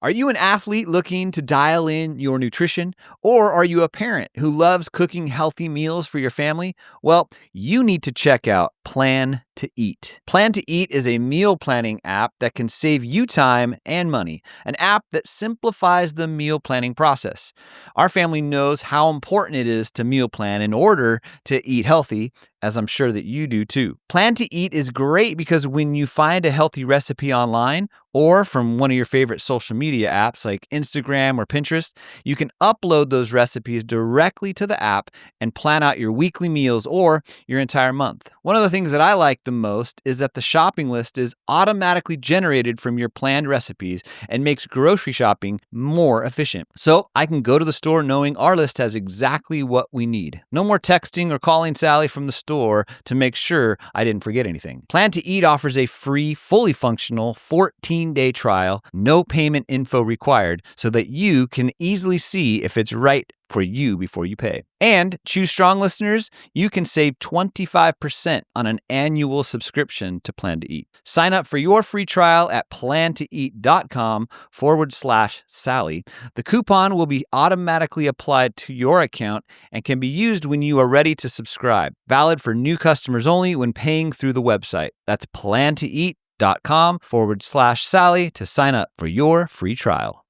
Are you an athlete looking to dial in your nutrition? Or are you a parent who loves cooking healthy meals for your family? Well, you need to check out Plan to Eat. Plan to Eat is a meal planning app that can save you time and money, an app that simplifies the meal planning process. Our family knows how important it is to meal plan in order to eat healthy, as I'm sure that you do too. Plan to Eat is great because when you find a healthy recipe online or from one of your favorite social media apps like Instagram or Pinterest, you can upload those recipes directly to the app and plan out your weekly meals or your entire month. One of the things that I like the most is that the shopping list is automatically generated from your planned recipes and makes grocery shopping more efficient. So I can go to the store knowing our list has exactly what we need. No more texting or calling Sally from the store to make sure I didn't forget anything. Plan to Eat offers a free, fully functional 14-day trial, no payment info required, so that you can easily see if it's right for you before you pay. And Choose Strong listeners, you can save 25% on an annual subscription to Plan to Eat. Sign up for your free trial at plantoeat.com/Sally. The coupon will be automatically applied to your account and can be used when you are ready to subscribe. Valid for new customers only when paying through the website. That's plantoeat.com/Sally to sign up for your free trial.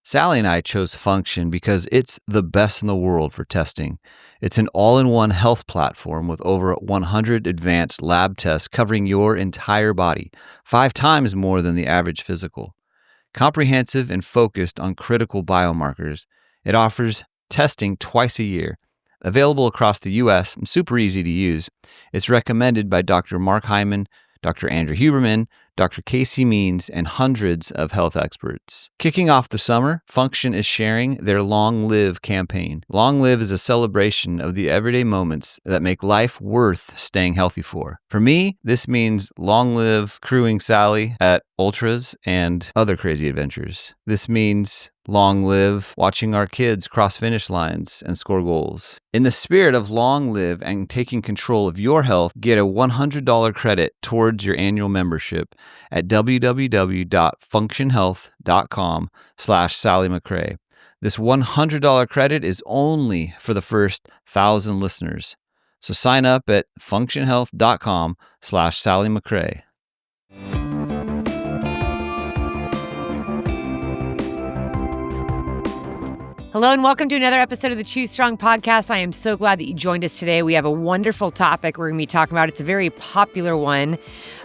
Sally and I chose Function because it's the best in the world for testing. It's an all-in-one health platform with over 100 advanced lab tests covering your entire body, 5 times more than the average physical. Comprehensive and focused on critical biomarkers, it offers testing twice a year. Available across the U.S. and super easy to use. It's recommended by Dr. Mark Hyman, Dr. Andrew Huberman, Dr. Casey Means, and hundreds of health experts. Kicking off the summer, Function is sharing their Long Live campaign. Long Live is a celebration of the everyday moments that make life worth staying healthy for. For me, this means long live crewing Sally at ultras and other crazy adventures. This means long live watching our kids cross finish lines and score goals. In the spirit of long live and taking control of your health, get a $100 credit towards your annual membership at www.functionhealth.com/Sally McRae. This $100 credit is only for the first 1,000 listeners. So sign up at functionhealth.com/Sally McRae. Hello and welcome to another episode of the Choose Strong podcast. I am so glad that you joined us today. We have a wonderful topic we're going to be talking about. It's a very popular one.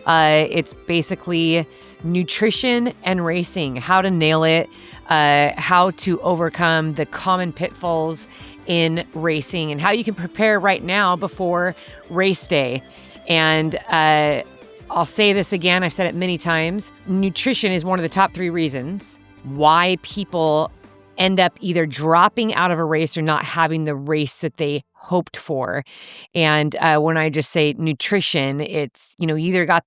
It's basically nutrition and racing, how to nail it, how to overcome the common pitfalls in racing, and how you can prepare right now before race day. And I'll say this again, I've said it many times. Nutrition is one of the top 3 reasons why people end up either dropping out of a race or not having the race that they hoped for. And when I just say nutrition, it's, you either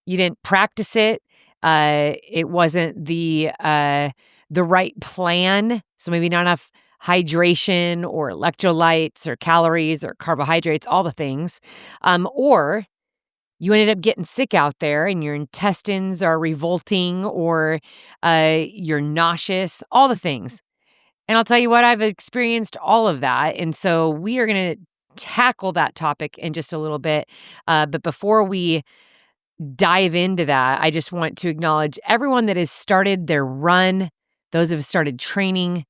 you didn't practice it, it wasn't the right plan, so maybe not enough hydration or electrolytes or calories or carbohydrates, all the things, or you ended up getting sick out there and your intestines are revolting or you're nauseous, all the things. And I'll tell you what, I've experienced all of that. And so we are going to tackle that topic in just a little bit. But before we dive into that, I just want to acknowledge everyone that has started their run, those who have started training,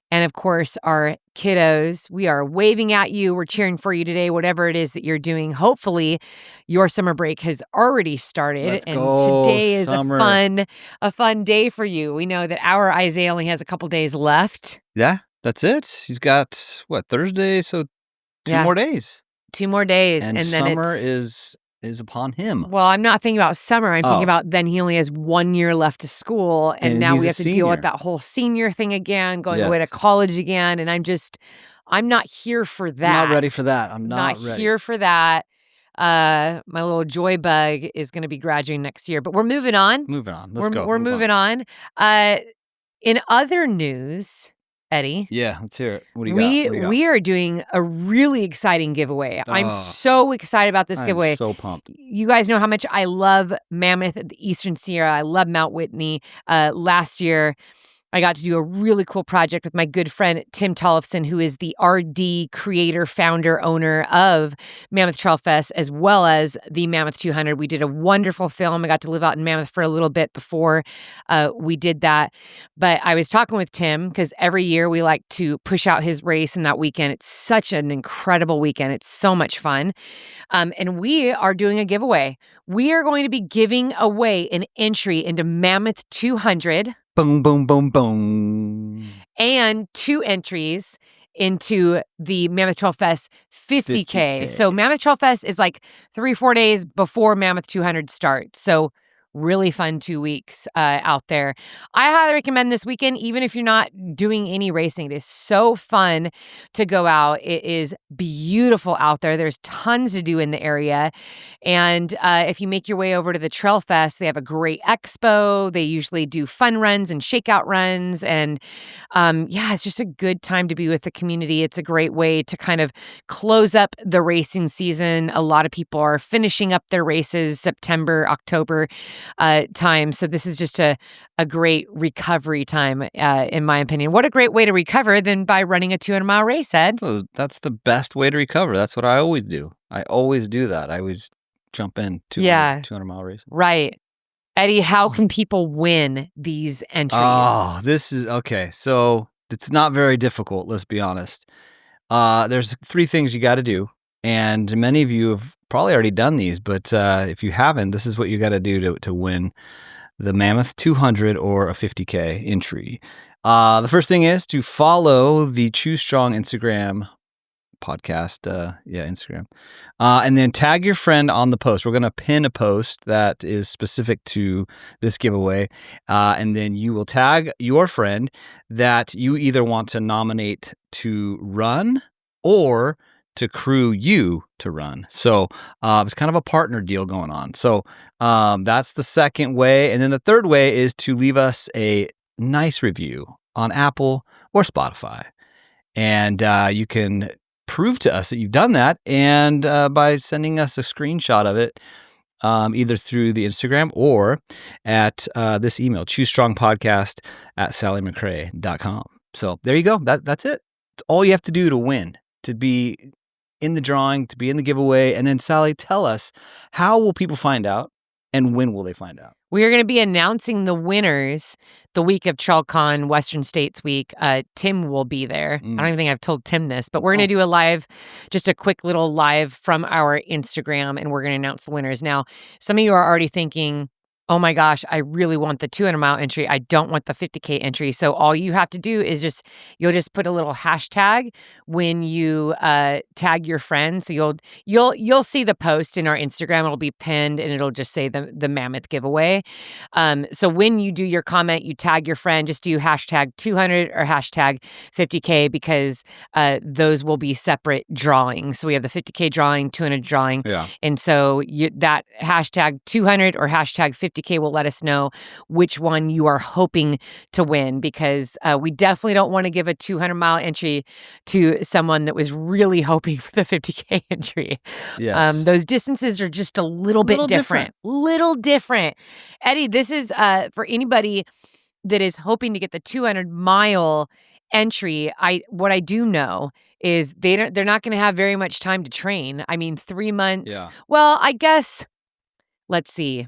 and of course, our kiddos. We are waving at you. We're cheering for you today, whatever it is that you're doing. Hopefully, your summer break has already started. Let's and go, today is summer. a fun day for you. We know that our Isaiah only has a couple days left. Yeah, that's it. He's got, Thursday? So 2 more days. 2 more days. And then summer is upon him. Well, I'm not thinking about summer. I'm thinking about then he only has 1 year left to school. And now we have to deal with that whole senior thing again, going away to college again. And I'm not here for that. I'm not ready for that. I'm not ready. Here for that. My little joy bug is going to be graduating next year. But we're moving on. Let's go. We're moving on. In other news, Eddie. Yeah, let's hear it. What do you got? What do you got? We are doing a really exciting giveaway. I'm Oh, so excited about this I'm giveaway. so pumped. You guys know how much I love Mammoth at the Eastern Sierra. I love Mount Whitney. Last year, I got to do a really cool project with my good friend Tim Tollefson, who is the RD creator, founder, owner of Mammoth Trail Fest, as well as the Mammoth 200. We did a wonderful film. I got to live out in Mammoth for a little bit before we did that. But I was talking with Tim because every year we like to push out his race in that weekend. It's such an incredible weekend. It's so much fun. And we are doing a giveaway. We are going to be giving away an entry into Mammoth 200. Boom, boom, boom, boom. And 2 entries into the Mammoth Trail Fest 50K. So Mammoth Trail Fest is like 3-4 days before Mammoth 200 starts. So really fun 2 weeks out there. I highly recommend this weekend, even if you're not doing any racing. It is so fun to go out. It is beautiful out there. There's tons to do in the area. And if you make your way over to the Trail Fest, they have a great expo. They usually do fun runs and shakeout runs. And it's just a good time to be with the community. It's a great way to kind of close up the racing season. A lot of people are finishing up their races September, October time. So this is just a great recovery time, in my opinion. What a great way to recover than by running a 200-mile race, Ed. So that's the best way to recover. That's what I always do. I always do that. I always jump in 200-mile races. Right. Eddie, how can people win these entries? Oh, this is okay. So it's not very difficult, let's be honest. There's 3 things you got to do. And many of you have probably already done these, but if you haven't, this is what you got to do to win the Mammoth 200 or a 50K entry. The first thing is to follow the Choose Strong Instagram podcast, Instagram, and then tag your friend on the post. We're going to pin a post that is specific to this giveaway, and then you will tag your friend that you either want to nominate to run or to crew you to run. So it's kind of a partner deal going on. So that's the second way. And then the third way is to leave us a nice review on Apple or Spotify. And you can prove to us that you've done that and by sending us a screenshot of it, either through the Instagram or at this email, choosestrongpodcast@sallymccrae.com. So there you go. That's it. It's all you have to do to win, to be in the drawing, to be in the giveaway. And then Sally, tell us, how will people find out and when will they find out? We are going to be announcing the winners the week of TrailCon Western States Week. Tim will be there. I don't even think I've told Tim this, but we're going to do just a quick little live from our Instagram, and we're going to announce the winners. Now, some of you are already thinking, oh my gosh, I really want the 200-mile entry. I don't want the 50K entry. So all you have to do is you'll just put a little hashtag when you tag your friend. So you'll see the post in our Instagram. It'll be pinned and it'll just say the Mammoth giveaway. So when you do your comment, you tag your friend, just do hashtag 200 or hashtag 50K because those will be separate drawings. So we have the 50K drawing, 200 drawing. Yeah. And so that hashtag 200 or hashtag 50K will let us know which one you are hoping to win because we definitely don't want to give a 200-mile entry to someone that was really hoping for the 50K entry. Yes. Those distances are just a little bit different. Little different. Eddie, this is for anybody that is hoping to get the 200-mile entry. What I do know is they're not going to have very much time to train. I mean, 3 months. Yeah. Well, I guess, let's see.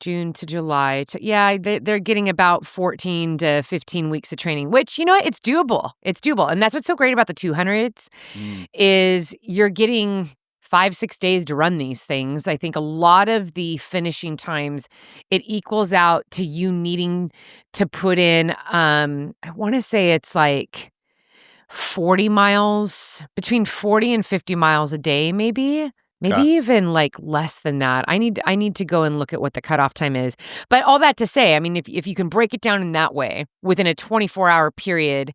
June to July. They're getting about 14 to 15 weeks of training, which, it's doable. It's doable. And that's what's so great about the 200s is you're getting 5-6 days to run these things. I think a lot of the finishing times, it equals out to you needing to put in, I want to say it's like 40 miles, between 40 and 50 miles a day, maybe even like less than that. I need to go and look at what the cutoff time is. But all that to say, I mean, if you can break it down in that way, within a 24-hour period,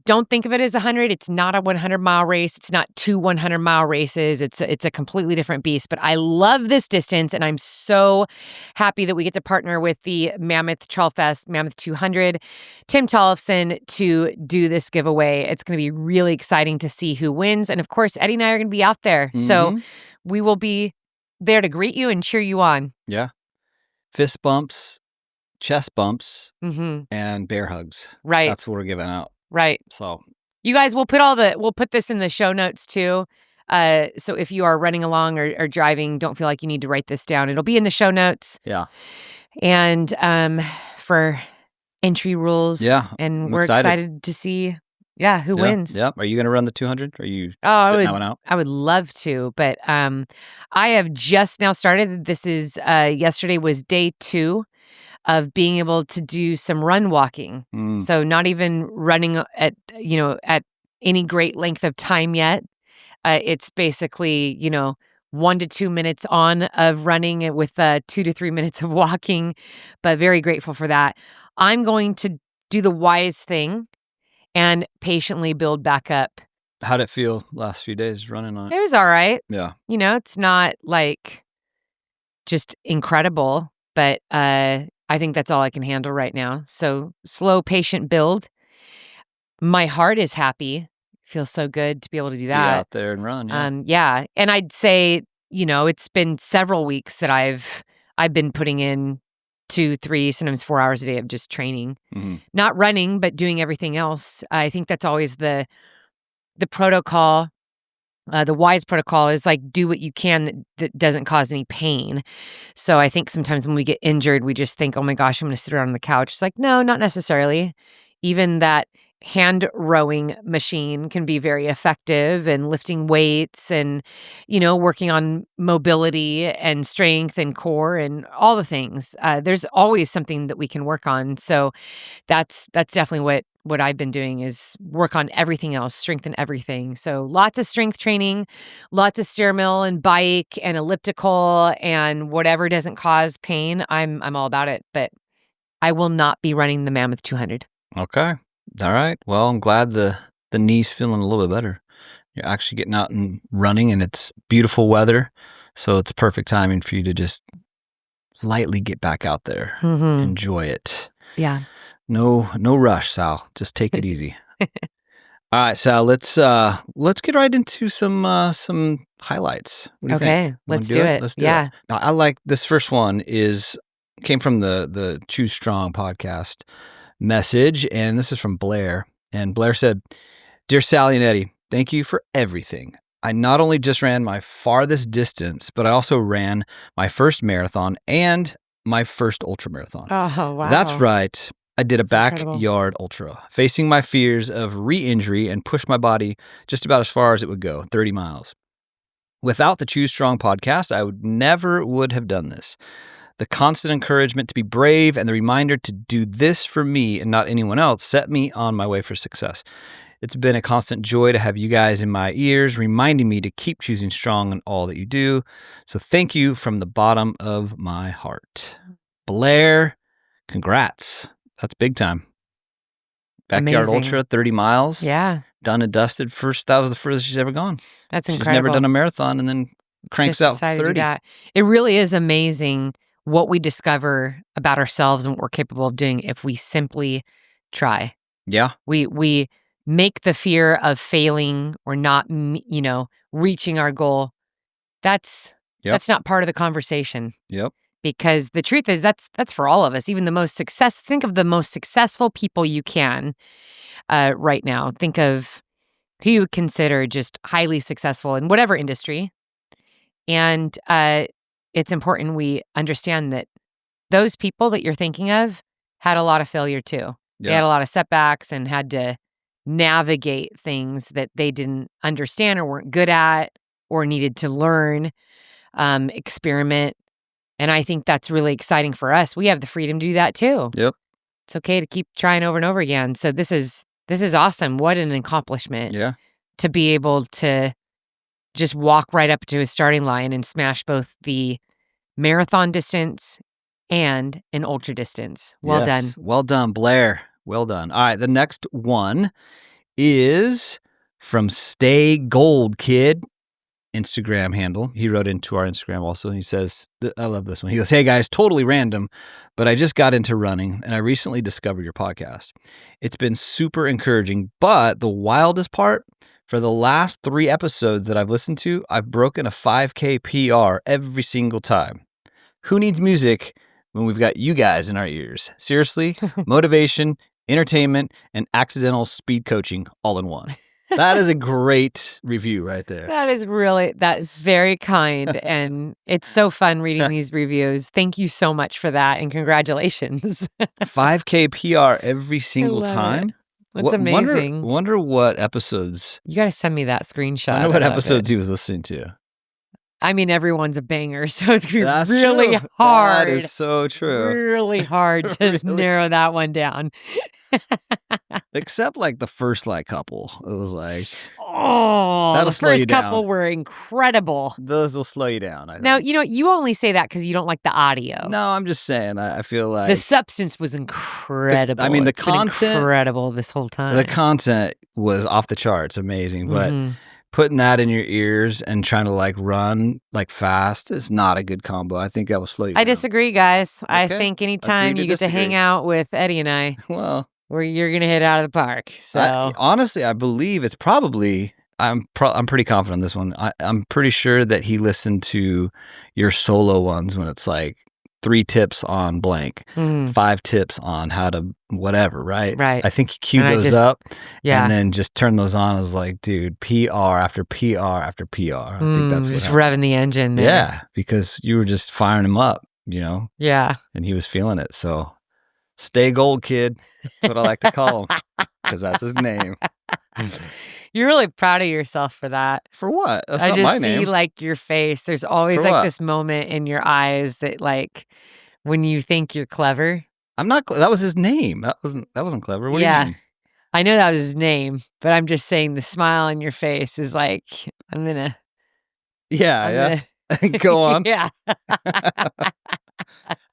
don't think of it as 100. It's not a 100-mile race. It's not two 100-mile races. It's a completely different beast. But I love this distance, and I'm so happy that we get to partner with the Mammoth Trail Fest, Mammoth 200, Tim Tollefson, to do this giveaway. It's going to be really exciting to see who wins. And of course, Eddie and I are going to be out there. So we will be there to greet you and cheer you on. Yeah. Fist bumps, chest bumps, and bear hugs. Right. That's what we're giving out. Right. So you guys, we'll put this in the show notes too. So if you are running along or driving, don't feel like you need to write this down. It'll be in the show notes. Yeah. And for entry rules. Yeah. And we're excited to see who wins. Yep. Are you going to run the 200? Are you sitting that one out? I would love to, but I have just now started. This is yesterday was day 2 of being able to do some run walking. So not even running at any great length of time yet. It's basically, 1 to 2 minutes on of running with 2 to 3 minutes of walking, but very grateful for that. I'm going to do the wise thing and patiently build back up. How'd it feel last few days running on it? It was all right. Yeah. It's not like just incredible, but I think that's all I can handle right now. So slow, patient build. My heart is happy. Feels so good to be able to do that. Be out there and run. Yeah. Yeah. And I'd say, it's been several weeks that I've been putting in 2, 3, sometimes 4 hours a day of just training. Not running, but doing everything else. I think that's always the protocol. The wise protocol is like do what you can that doesn't cause any pain. So I think sometimes when we get injured, we just think, oh my gosh, I'm going to sit around on the couch. It's like, no, not necessarily. Even that hand rowing machine can be very effective, and lifting weights and, working on mobility and strength and core and all the things. There's always something that we can work on. So that's definitely what I've been doing is work on everything else, strengthen everything. So lots of strength training, lots of stair mill and bike and elliptical and whatever doesn't cause pain. I'm all about it, but I will not be running the Mammoth 200. Okay. All right. Well, I'm glad the knee's feeling a little bit better. You're actually getting out and running, and it's beautiful weather. So it's perfect timing for you to just lightly get back out there. Enjoy it. Yeah. No rush, Sal. Just take it easy. All right, Sal, let's get right into some highlights. What do you think? Let's do it. Let's do it. I like this first one came from the Choose Strong podcast message, and this is from Blair. And Blair said, "Dear Sally and Eddie, thank you for everything. I not only just ran my farthest distance, but I also ran my first marathon and my first ultra marathon." Oh, wow. That's right. I did a backyard incredible. ultra, facing my fears of re-injury, and pushed my body just about as far as it would go, 30 miles. Without the Choose Strong podcast, I never would have done this. The constant encouragement to be brave and the reminder to do this for me and not anyone else set me on my way for success. It's been a constant joy to have you guys in my ears, reminding me to keep choosing strong in all that you do. So thank you from the bottom of my heart. Blair, congrats. That's big time. Backyard Amazing. ultra, 30 miles. Yeah. Done and dusted. That was the furthest she's ever gone. That's She's incredible. never done a marathon and then cranks Just out decided to 30. do that. It really is amazing what we discover about ourselves and what we're capable of doing if we simply try. Yeah. We make the fear of failing or not, reaching our goal. That's not part of the conversation. Yep. Because the truth is that's for all of us. Even the most think of the most successful people you can right now. Think of who you would consider just highly successful in whatever industry. And it's important we understand that those people that you're thinking of had a lot of failure too. Yeah. They had a lot of setbacks and had to navigate things that they didn't understand or weren't good at or needed to learn, experiment. And I think that's really exciting for us. We have the freedom to do that too. Yep. It's okay to keep trying over and over again. So this is awesome. What an accomplishment. Yeah. To be able to just walk right up to a starting line and smash both the marathon distance and an ultra distance. Well done. Well done, Blair. Well done. All right, the next one is from Stay Gold Kid. Instagram handle. He wrote into our Instagram also. He says, I love this one. He goes, "Hey guys, totally random, but I just got into running and I recently discovered your podcast. It's been super encouraging, but the wildest part, for the last 3 episodes that I've listened to, I've broken a 5K PR every single time. Who needs music when we've got you guys in our ears? Seriously, motivation, entertainment, and accidental speed coaching all in one." That is a great review right there. That is very kind. And it's so fun reading these reviews. Thank you so much for that. And congratulations. 5K PR every single time. That's amazing. Wonder what episodes. You got to send me that screenshot. I wonder what episodes he was listening to. I mean, everyone's a banger, so it's going to be That's really true. hard. That is so true. Really hard to narrow that one down. Except like the first couple. It was like, the first couple were incredible. Those will slow you down, I think. Now, you only say that because you don't like the audio. No, I'm just saying, I feel like the substance was incredible. the It's been content, incredible this whole time. The content was off the charts, amazing, but putting that in your ears and trying to run fast is not a good combo. I think that will slow you down. I disagree, guys. Okay. I think anytime you get to hang out with Eddie and I, well, where you're gonna hit out of the park. So honestly, I believe it's probably. I'm pretty confident on this one. I'm pretty sure that he listened to your solo ones when it's 3 tips on blank, 5 tips on how to whatever, right? Right. I think he queued those up, and then just turned those on. I was like, dude, PR after PR after PR. I think that's what just happened. revving the engine. Yeah, because you were just firing him up, Yeah. and he was feeling it. So, Stay Gold Kid. That's what I like to call him because that's his name. You're really proud of yourself for that. For what? That's I not just my name. see your face. There's always this moment in your eyes that when you think you're clever. I'm not. That was his name. That wasn't clever. What do you mean? I know that was his name, but I'm just saying the smile on your face is I'm gonna. Yeah. Go on. Yeah.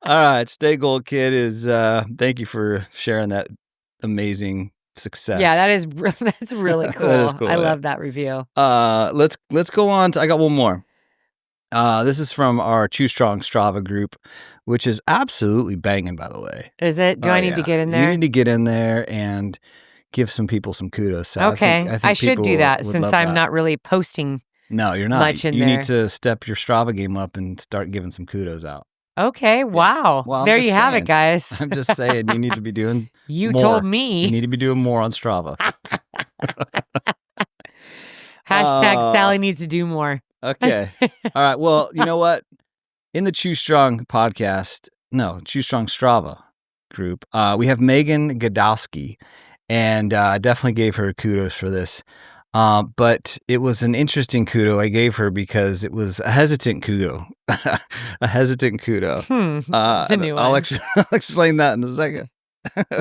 All right. Stay Gold Kid is. Thank you for sharing that amazing success. Yeah, that's really cool. That is cool. I love that review. Let's go on. I got one more. This is from our Chew Strong Strava group, which is absolutely banging, by the way. Is it? Do I need to get in there? You need to get in there and give some people some kudos. So okay, I think I should do that since I'm that. not really posting. No, you're not. Much in you there. need to step your Strava game up and start giving some kudos out. Okay, wow. Well, there you have it, guys. I'm just saying you need to be doing You more. told me. You need to be doing more on Strava. Hashtag Sally needs to do more. Okay. All right. Well, you know what? In the Chew Strong Chew Strong Strava group, we have Megan Godowski, and I definitely gave her kudos for this. But it was an interesting kudo I gave her because it was a hesitant kudo. A hesitant kudo. It's a new one. I'll explain that in a second.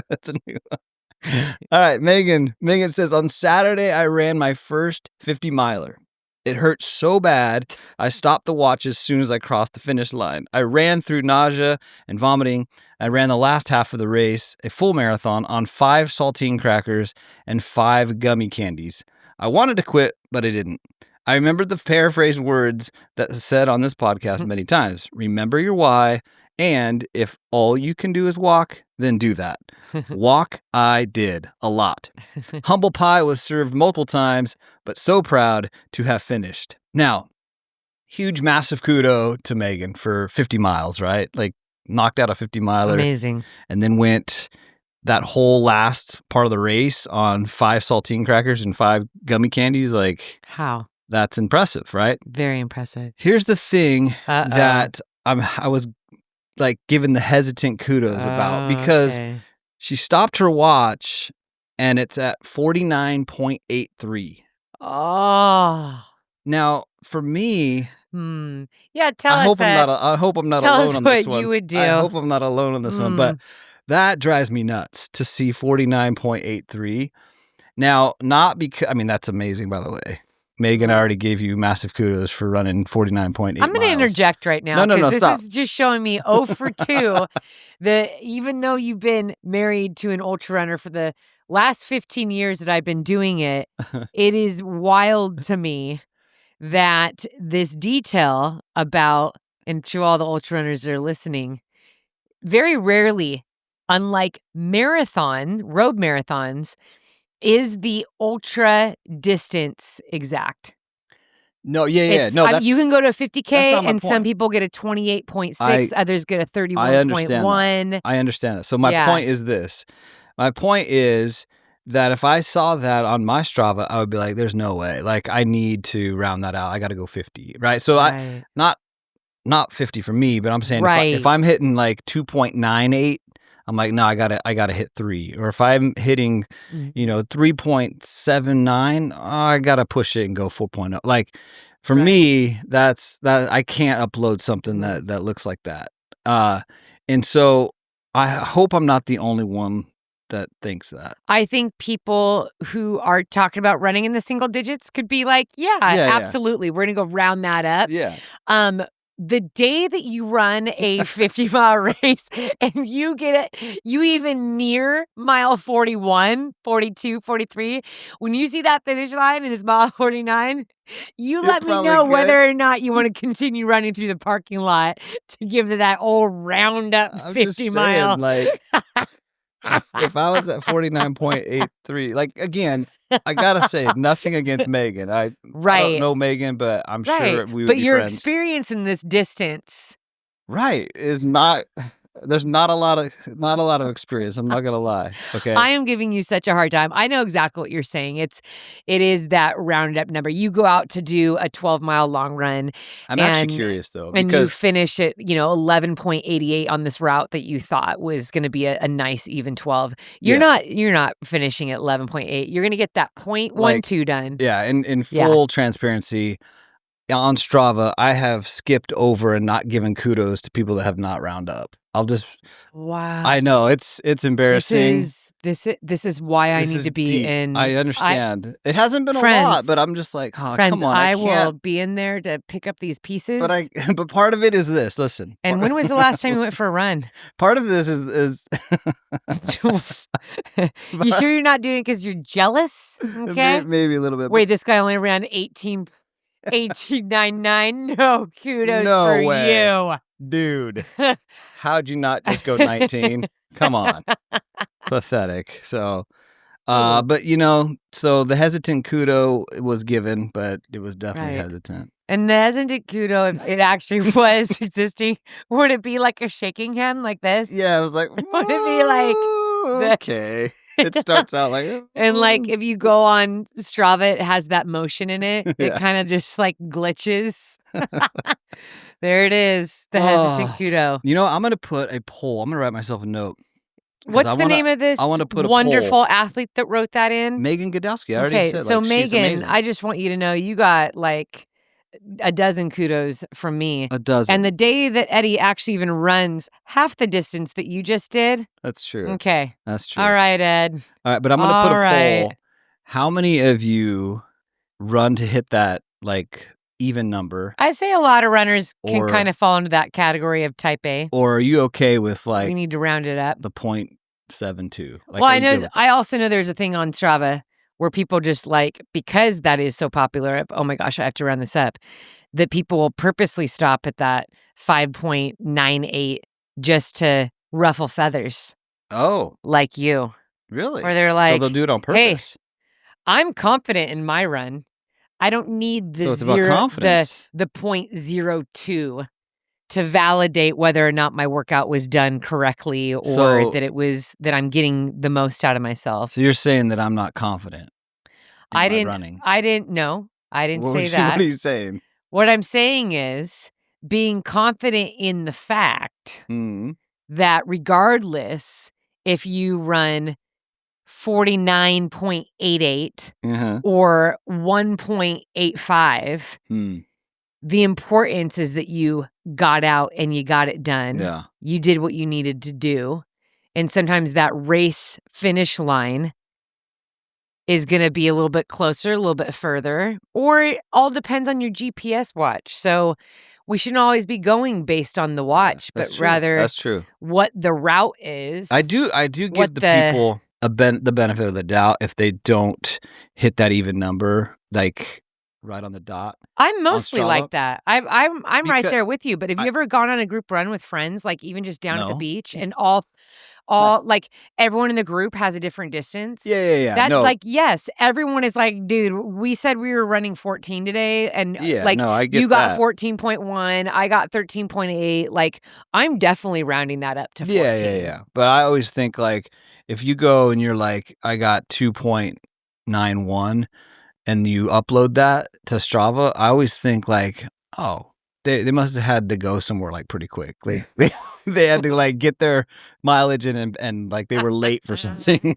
That's a new one. All right, Megan. Megan says, on Saturday, I ran my first 50 miler. It hurt so bad, I stopped the watch as soon as I crossed the finish line. I ran through nausea and vomiting. I ran the last half of the race, a full marathon, on 5 saltine crackers and 5 gummy candies. I wanted to quit, but I didn't. I remembered the paraphrased words that said on this podcast many times. Remember your why, and if all you can do is walk, then do that. Walk, I did, a lot. Humble pie was served multiple times, but so proud to have finished. Now, huge, massive kudo to Megan for 50 miles, right? Knocked out a 50 miler. Amazing. And then went that whole last part of the race on 5 saltine crackers and 5 gummy candies. How? That's impressive, right? Very impressive. Here's the thing that I was given the hesitant kudos about, because she stopped her watch and it's at 49.83. Oh. Now, for me, yeah, I hope I'm not alone on this one. Tell us what you would do. I hope I'm not alone on this one, but that drives me nuts to see 49.83. Now, not because, that's amazing, by the way. Megan already gave you massive kudos for running 49.8 miles. I'm going to interject right now. No, this stop. is just showing me 0 for 2 that even though you've been married to an ultra runner for the last 15 years that I've been doing it, it is wild to me that this detail about, and to all the ultra runners that are listening, very rarely, unlike road marathons, is the ultra distance exact. No, yeah. No, you can go to a that's 50K not my and some point. people get a 28.6, others get a 31.1. I understand that. So my point is this. My point is that if I saw that on my Strava, I would be like, there's no way. Like, I need to round that out. I got to go 50, right? So Right. not 50 for me, but I'm saying Right. if I'm hitting like 2.98, I'm like, no, I gotta hit 3. Or if I'm hitting, 3.79, I gotta push it and go 4.0. Like, for me, that I can't upload something that looks like that. And so I hope I'm not the only one that thinks that. I think people who are talking about running in the single digits could be like, yeah. Absolutely. We're going to go round that up. Yeah. The day that you run a 50-mile race and you get it, you even near mile 41, 42, 43, when you see that finish line and it's mile 49, you let me know whether or not you want to continue running through the parking lot to give that old round up 50-mile. Like, if I was at 49.83, like, again, I gotta say, nothing against Megan. I don't know Megan, but I'm sure we would but be your friends. experience in this distance, is not. There's not a lot of experience. I'm not gonna lie. Okay, I am giving you such a hard time. I know exactly what you're saying. It is that rounded up number. You go out to do a 12-mile long run. I'm actually curious though, and you finish at 11.88 on this route that you thought was going to be a nice even 12. You're not finishing at 11.8. You're going to get that 0.12 done. Yeah, in full transparency, on Strava, I have skipped over and not given kudos to people that have not round up. Wow. I know it's embarrassing. This is why I need to be deep. in. I understand. It hasn't been a lot, but I'm just like, oh, come on. I will be in there to pick up these pieces. But part of it is this. Listen. And when was the last time you went for a run? Part of this is You sure you're not doing it because you're jealous? Okay. Maybe a little bit. Wait, this guy only ran 18.99. No kudos no way. You. Dude, how'd you not just go 19? Come on. Pathetic. So, but so the hesitant kudo was given, but it was definitely hesitant. And the hesitant kudo, if it actually was existing, would it be like a shaking hand like this? Yeah, it was like, would it be like, okay. It starts out like, and like if you go on Strava, it has that motion in it. It kind of just like glitches. There it is, the hesitant kudo. I'm going to put a poll. I'm going to write myself a note. What's the name of this wonderful athlete that wrote that in? Megan Godowski. I already said. So Megan, I just want you to know you got like a dozen kudos from me. A dozen. And the day that Eddie actually even runs half the distance that you just did. That's true. Okay. That's true. All right, Ed. All right, but I'm going to put a poll. How many of you run to hit that like even number? I say a lot of runners can kind of fall into that category of type A. Or are you okay with like we need to round it up? The 0.72. Like, well, I also know there's a thing on Strava where people just like, because that is so popular, oh my gosh, I have to round this up, that people will purposely stop at that 5.98 just to ruffle feathers. Oh. Like you. Really? Or they're like, so they'll do it on purpose. Hey, I'm confident in my run. I don't need the so it's about confidence. the 0.02 to validate whether or not my workout was done correctly or that I'm getting the most out of myself. So you're saying that I'm not confident in running. I didn't say that. What are you saying? What I'm saying is being confident in the fact that regardless if you run 49.88 or 1.85, the importance is that you got out and you got it done. Yeah. You did what you needed to do. And sometimes that race finish line is going to be a little bit closer, a little bit further, or it all depends on your GPS watch. So we shouldn't always be going based on the watch, but rather that's true. What the route is. I do give the people the benefit of the doubt if they don't hit that even number, like right on the dot. I'm mostly like that. I'm right there with you. But have you ever gone on a group run with friends, like even just down at the beach, and all like everyone in the group has a different distance? Yeah. That yes, everyone is like, dude, we said we were running 14 today, and I get you got that. 14.1, I got 13.8. Like, I'm definitely rounding that up to 14. Yeah. But I always think like if you go and you're like, I got 2.91. and you upload that to Strava, I always think like, oh, they must have had to go somewhere like pretty quickly. They had to like get their mileage in and like they were late for something.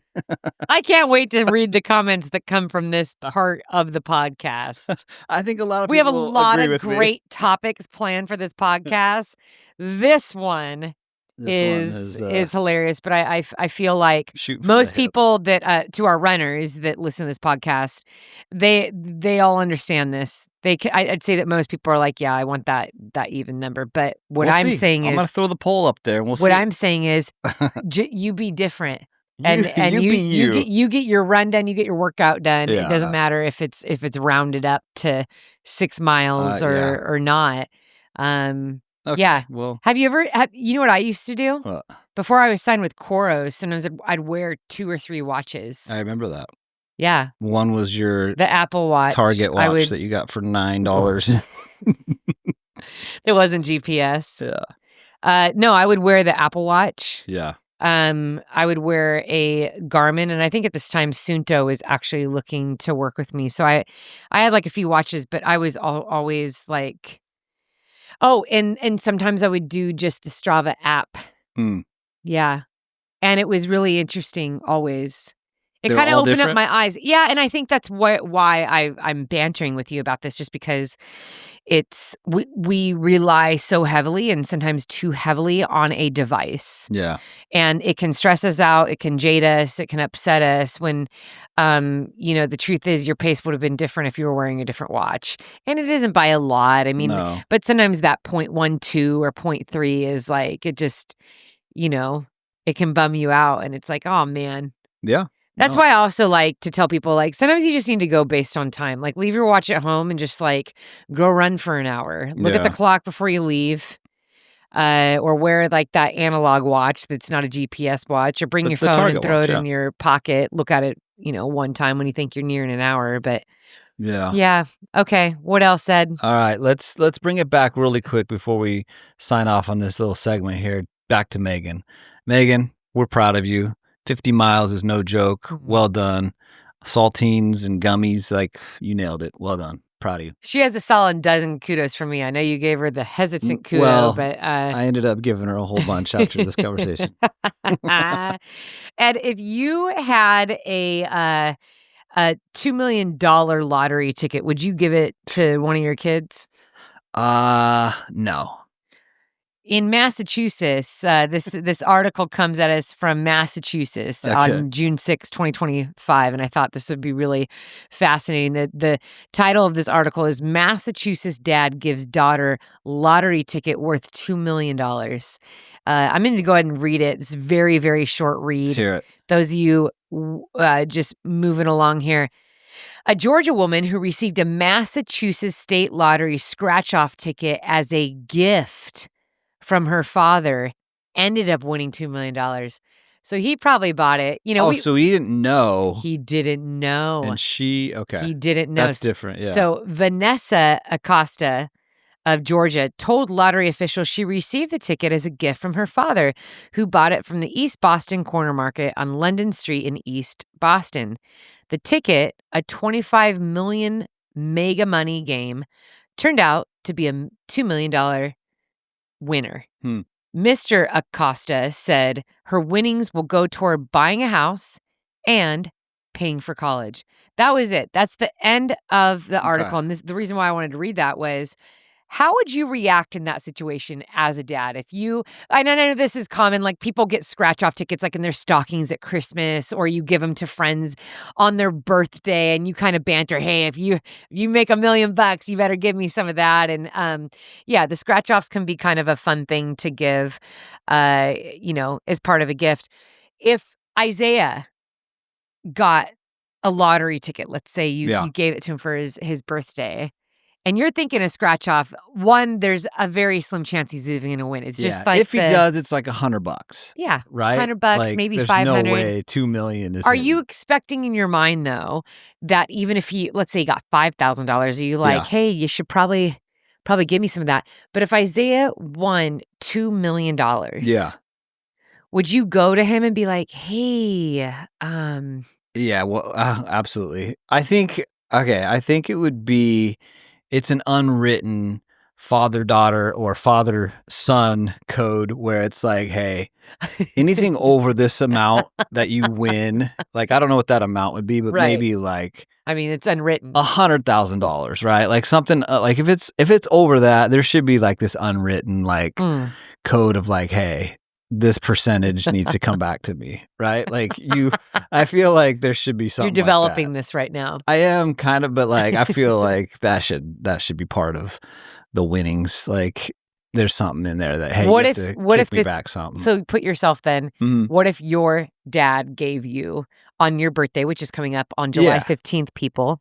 I can't wait to read the comments that come from this part of the podcast. I think a lot of we people have a lot agree of with great topics planned for this podcast. This one is hilarious, but I feel like most people that to our runners that listen to this podcast, they all understand this. I'd say that most people are like, yeah, I want that even number. But what I'm saying is, I'm gonna throw the poll up there, and we'll see. What I'm saying is, you be different, and you get your run done, you get your workout done. Yeah. It doesn't matter if it's rounded up to 6 miles or not. Okay, yeah. Well, have you ever? You know what I used to do? What? Before I was signed with Coros, sometimes I'd wear 2 or 3 watches. I remember that. Yeah. One was the Apple Watch, Target watch that you got for $9. It wasn't GPS. Yeah. No, I would wear the Apple Watch. Yeah. I would wear a Garmin, and I think at this time Sunto was actually looking to work with me. So I had like a few watches, but I was always like. Oh, and sometimes I would do just the Strava app. Yeah. And it was really interesting always. It kind of opened up my eyes. Yeah, and I think that's why I'm bantering with you about this, just because we rely so heavily and sometimes too heavily on a device. Yeah. And it can stress us out, it can jade us, it can upset us when the truth is your pace would have been different if you were wearing a different watch. And it isn't by a lot. I mean, but sometimes that 0.12 or 0.3 is like, it just, it can bum you out, and it's like, oh man. Yeah. That's why I also like to tell people, like, sometimes you just need to go based on time. Like, leave your watch at home and just, like, go run for an hour. Look at the clock before you leave. Or wear, like, that analog watch that's not a GPS watch. Or bring your phone and throw it in your pocket. Look at it, one time when you think you're nearing an hour. But, yeah. Okay. What else, Ed? All right. Let's bring it back really quick before we sign off on this little segment here. Back to Megan. Megan, we're proud of you. 50 miles is no joke. Well done. Saltines and gummies, like, you nailed it. Well done. Proud of you. She has a solid dozen kudos from me. I know you gave her the hesitant kudo, but I ended up giving her a whole bunch after this conversation. And if you had a $2 million lottery ticket, would you give it to one of your kids? No. In Massachusetts, this article comes at us from Massachusetts on June 6, 2025, and I thought this would be really fascinating. The title of this article is Massachusetts Dad Gives Daughter Lottery Ticket Worth $2 million. I'm going to go ahead and read it. It's a very, very short read. Let's hear it. Those of you just moving along here. A Georgia woman who received a Massachusetts state lottery scratch-off ticket as a gift from her father ended up winning $2 million. So he probably bought it. So he didn't know. He didn't know. And he didn't know. That's different, yeah. So Vanessa Acosta of Georgia told lottery officials she received the ticket as a gift from her father, who bought it from the East Boston Corner Market on London Street in East Boston. The ticket, a $25 million mega money game, turned out to be a $2 million winner. Mr. Acosta said her winnings will go toward buying a house and paying for college. That was it. That's the end of the article. And the reason why I wanted to read that was How would you react in that situation as a dad? I know this is common, like people get scratch off tickets like in their stockings at Christmas, or you give them to friends on their birthday and you kind of banter, hey, if you make $1 million, you better give me some of that. And the scratch offs can be kind of a fun thing to give, as part of a gift. If Isaiah got a lottery ticket, let's say you gave it to him for his birthday, and you're thinking a scratch off, one, there's a very slim chance he's even going to win. It's just like if he does, it's like $100. Yeah, right. $100, like, maybe there's 500. No way $2 million is. Are you expecting in your mind though that even if let's say he got $5,000, are you like, hey, you should probably give me some of that? But if Isaiah won $2 million, would you go to him and be like, hey, Yeah, well, absolutely. I think it would be. It's an unwritten father-daughter or father-son code where it's like, hey, anything over this amount that you win, like, I don't know what that amount would be, but maybe like, I mean, it's unwritten. $100,000, right? Like something like if it's over that, there should be like this unwritten like code of like, hey, this percentage needs to come back to me, right? Like I feel like there should be something. You're developing like this right now. I am kind of, but like I feel like that should be part of the winnings. Like there's something in there that, hey, what if me back something. So put yourself then. Mm-hmm. What if your dad gave you on your birthday, which is coming up on July 15th, people?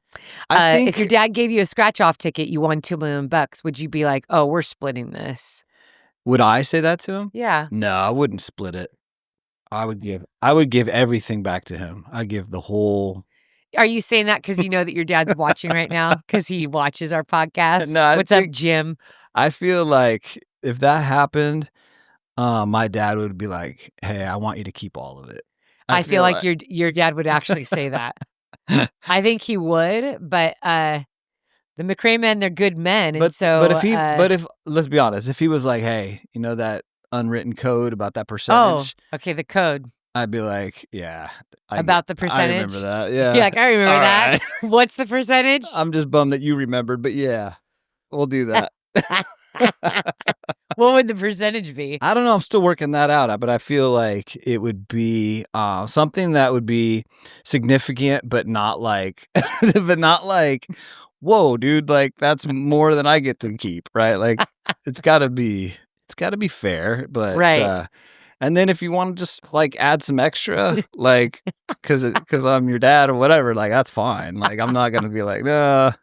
If your dad gave you a scratch off ticket, you won $2 million, would you be like, oh, we're splitting this? Would I say that to him? Yeah. No, I wouldn't split it. I would give everything back to him. I give the whole. Are you saying that because you know that your dad's watching right now? Because he watches our podcast? No, What's up, Jim? I feel like if that happened, my dad would be like, hey, I want you to keep all of it. I feel like your dad would actually say that. I think he would, but the McRae men, they're good men. And but if let's be honest, if he was like, hey, you know that unwritten code about that percentage? Oh, okay, the code. I'd be like, yeah. About the percentage? I remember that, yeah. You're like, I remember that. Right. What's the percentage? I'm just bummed that you remembered, but yeah, we'll do that. What would the percentage be? I don't know. I'm still working that out, but I feel like it would be something that would be significant, but not like, whoa, dude, like that's more than I get to keep, right? Like it's gotta be fair, but right. And then if you want to just like add some extra, like because I'm your dad or whatever, like that's fine. Like I'm not gonna be like, no,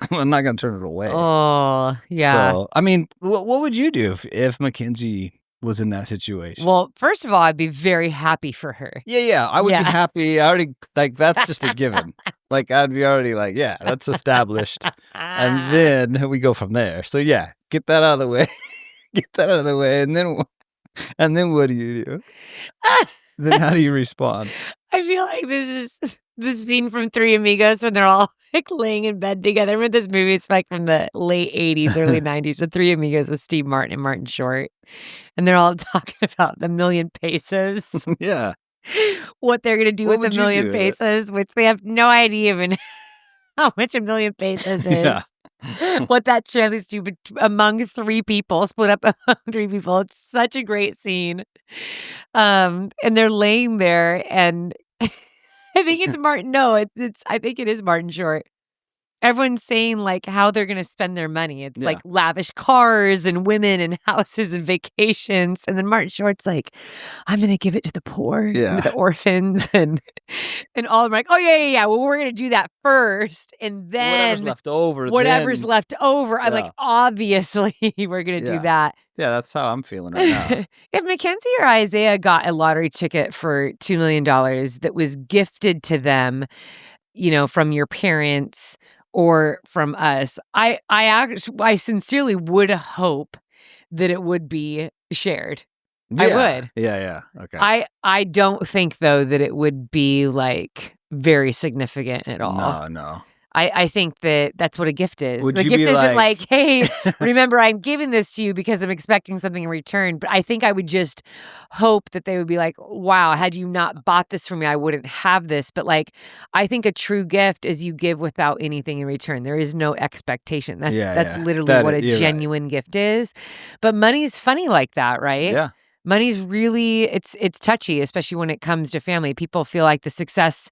I'm not gonna turn it away. Oh yeah. So I mean, what would you do if Mackenzie was in that situation? Well, first of all, I'd be very happy for her. Yeah, I would be happy. I already like that's just a given. Like I'd be already like, yeah, that's established, and then we go from there. So yeah, get that out of the way, and then what do you do? Then how do you respond? I feel like this is the scene from Three Amigos when they're all like laying in bed together. Remember this movie? It's like from the late 80s, early 90s. The Three Amigos with Steve Martin and Martin Short. And they're all talking about the million pesos. Yeah. What they're going to do with the million pesos, which they have no idea even how much a million pesos is. Yeah. What that translates to among three people, split up among three people. It's such a great scene. And they're laying there and I think it's Martin. No, I think it is Martin Short. Everyone's saying like how they're going to spend their money. It's like lavish cars and women and houses and vacations. And then Martin Short's like, I'm going to give it to the poor and to the orphans. And all of them are like, oh, yeah. Well, we're going to do that first. And then whatever's left over. I'm like, obviously, we're going to do that. Yeah, that's how I'm feeling right now. If Mackenzie or Isaiah got a lottery ticket for $2 million that was gifted to them, from your parents or from us, I sincerely would hope that it would be shared. Yeah. I would. Yeah. Okay. I don't think though that it would be like very significant at all. No. I think that's what a gift is. Would The you gift be isn't like- like, hey, remember, I'm giving this to you because I'm expecting something in return. But I think I would just hope that they would be like, wow, had you not bought this for me, I wouldn't have this. But like, I think a true gift is you give without anything in return. There is no expectation. That's literally what a you're right. genuine gift is. But money's funny like that, right? Yeah. Money's really, it's touchy, especially when it comes to family. People feel like the success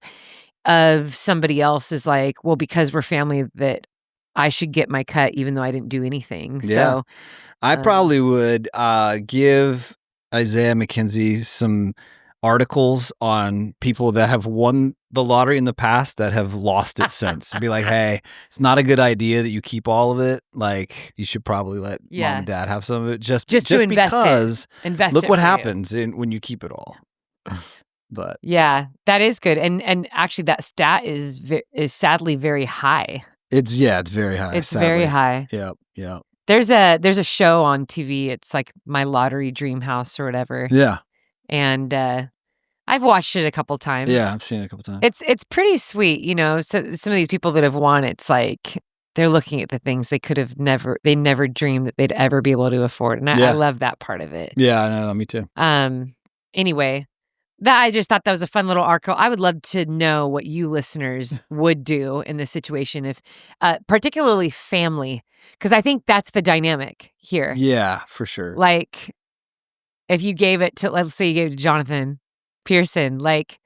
of somebody else is like, well, because we're family, that I should get my cut even though I didn't do anything. Yeah. So I probably would give Isaiah McKenzie some articles on people that have won the lottery in the past that have lost it since. Be like, hey, it's not a good idea that you keep all of it. Like, you should probably let mom and dad have some of it just to invest because invest look it what for you. happens when you keep it all. But yeah, that is good. And actually that stat is sadly very high. it's very high. It's sadly. very high. Yep. There's a show on TV. It's like My Lottery Dream House or whatever. Yeah. And I've watched it a couple times. Yeah, I've seen it a couple times. It's pretty sweet, you know. So some of these people that have won, it's like they're looking at the things they never dreamed that they'd ever be able to afford. And I love that part of it. Yeah, I know, me too. Anyway, I just thought that was a fun little article. I would love to know what you listeners would do in this situation, if particularly family, because I think that's the dynamic here. Yeah, for sure. Like, if you gave it to, let's say you gave it to Jonathan Pearson, like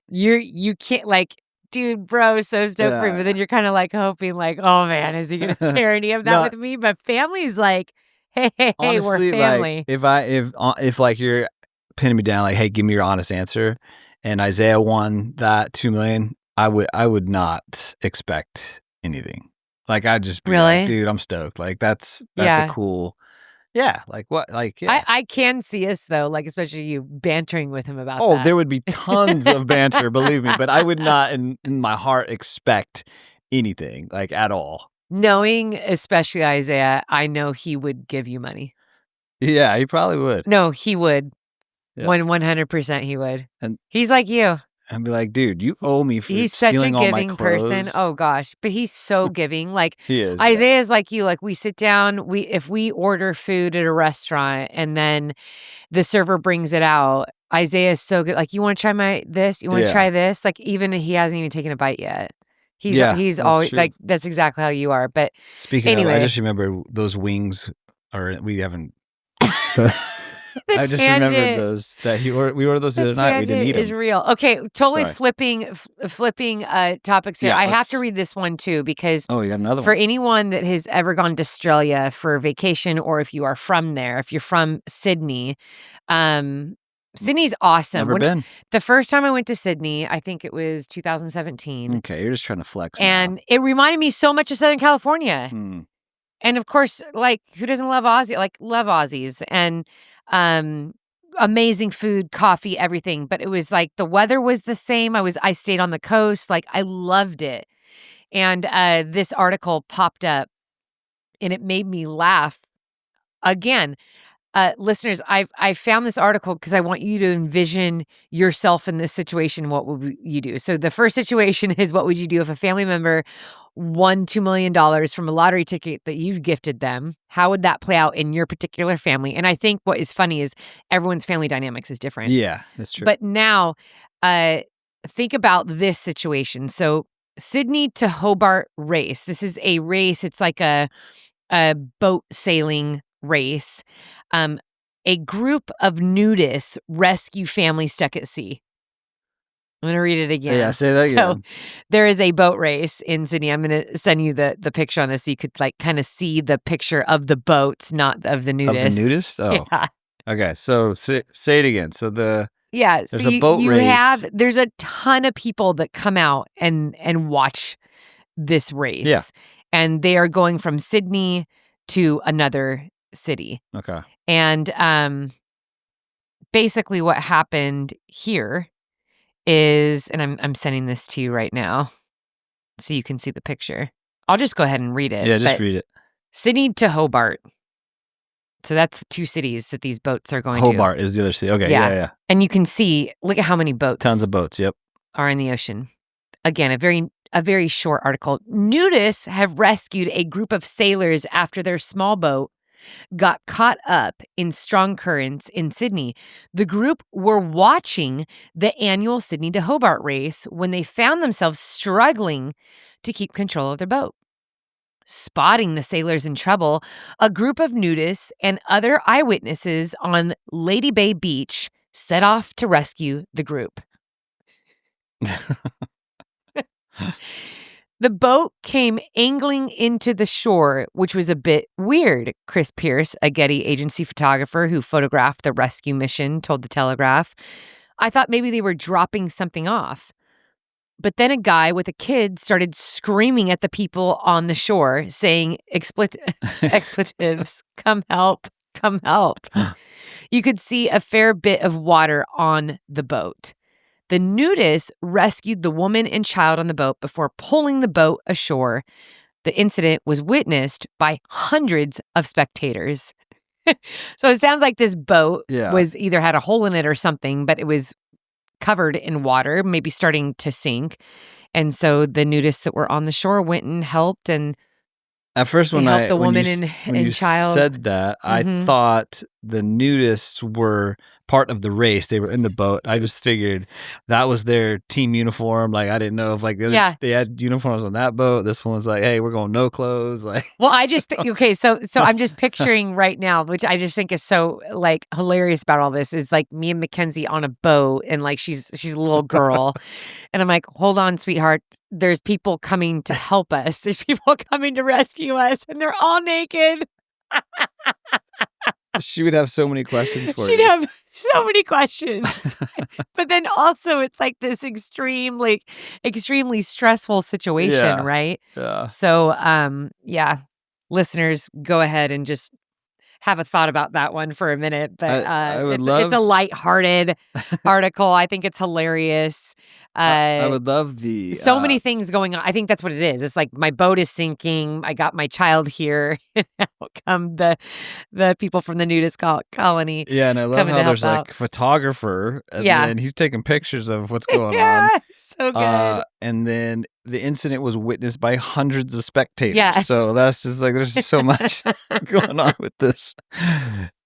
you can't, like, dude, bro, so stoked for him, but then you're kind of like hoping, like, oh man, is he gonna share any of that with me? But family's like, hey, honestly, we're family. Like, if like you're pinning me down, like, hey, give me your honest answer, and Isaiah won that $2 million, I would not expect anything. Like, I'd just be like, dude, I'm stoked. Like, that's a cool. Yeah, like what? Like, yeah. I can see us though, like, especially you bantering with him about that. Oh, there would be tons of banter, believe me, but I would not in my heart expect anything, like, at all. Knowing especially Isaiah, I know he would give you money. Yeah, he probably would. No, he would. Yeah. 100% he would. And he's like you. I'd be like, dude, you owe me for he's such a stealing all my giving clothes. person. Oh gosh, but he's so giving. Like, he is. Isaiah's like you. Like, we sit down, if we order food at a restaurant and then the server brings it out, Isaiah is so good. Like, you want to try this? You want to try this? Like, even he hasn't even taken a bite yet. He's always true. Like, that's exactly how you are. But speaking of, I just remember those wings we haven't. I just remembered those we ordered those the other night. We didn't eat them. Is real. Okay, totally flipping topics here. I have to read this one too because you got another one. For anyone that has ever gone to Australia for vacation, or if you are from there, if you're from Sydney, Sydney's awesome. Never been. The first time I went to Sydney, I think it was 2017. Okay, you're just trying to flex. And it reminded me so much of Southern California. And of course, like, who doesn't love Aussie? Like, love Aussies. And amazing food, coffee, everything. But it was like the weather was the same. I stayed on the coast. Like, I loved it. And this article popped up and it made me laugh. Again, listeners, I found this article because I want you to envision yourself in this situation. What would you do? So the first situation is, what would you do if a family member won $2 million from a lottery ticket that you've gifted them? How would that play out in your particular family? And I think what is funny is everyone's family dynamics is different. Yeah, that's true. But now, think about this situation. So Sydney to Hobart race. This is a race. It's like a boat sailing race. A group of nudists rescue family stuck at sea. I'm going to read it again. Yeah, say that again. So there is a boat race in Sydney. I'm going to send you the picture on this so you could, like, kind of see the picture of the boats, not of the nudists. Of the nudists? Oh. Yeah. Okay, so say it again. So there's a boat race. There's a ton of people that come out and watch this race. Yeah. And they are going from Sydney to another city. Okay. And basically what happened here is, and I'm sending this to you right now so you can see the picture. I'll just go ahead and read it. Yeah, just read it. Sydney to Hobart. So that's the two cities that these boats are going Hobart is the other city. Okay, yeah. And you can see, look at how many boats. Tons of boats, yep. Are in the ocean. Again, a very a very short article. Nudists have rescued a group of sailors after their small boat got caught up in strong currents in Sydney. The group were watching the annual Sydney to Hobart race when they found themselves struggling to keep control of their boat. Spotting the sailors in trouble, a group of nudists and other eyewitnesses on Lady Bay Beach set off to rescue the group. The boat came angling into the shore, which was a bit weird, Chris Pierce, a Getty agency photographer who photographed the rescue mission, told The Telegraph. I thought maybe they were dropping something off. But then a guy with a kid started screaming at the people on the shore, saying expletives, come help, come help. You could see a fair bit of water on the boat. The nudists rescued the woman and child on the boat before pulling the boat ashore. The incident was witnessed by hundreds of spectators. So it sounds like this boat was either had a hole in it or something, but it was covered in water, maybe starting to sink. And so the nudists that were on the shore went and helped. And at first, when helped the woman you child said that, I thought the nudists were part of the race. They were in the boat. I just figured that was their team uniform. Like, I didn't know if like they had uniforms on that boat. This one was like, hey, we're going no clothes. Like, well, I just think so I'm just picturing right now, which I just think is so like hilarious about all this, is like me and Mackenzie on a boat, and like she's a little girl, and I'm like, hold on, sweetheart. There's people coming to help us. There's people coming to rescue us, and they're all naked. She would have so many questions for you. She'd have so many questions. But then also it's like this extremely stressful situation, right? Yeah. So, listeners, go ahead and just have a thought about that one for a minute. But it's a lighthearted article. I think it's hilarious. I would love so many things going on. I think that's what it is. It's like my boat is sinking. I got my child here. And now come the people from the nudist colony. Yeah, and I love how there's like a photographer, and then he's taking pictures of what's going on. So good. And then the incident was witnessed by hundreds of spectators. Yeah. So that's just like, there's just so much going on with this.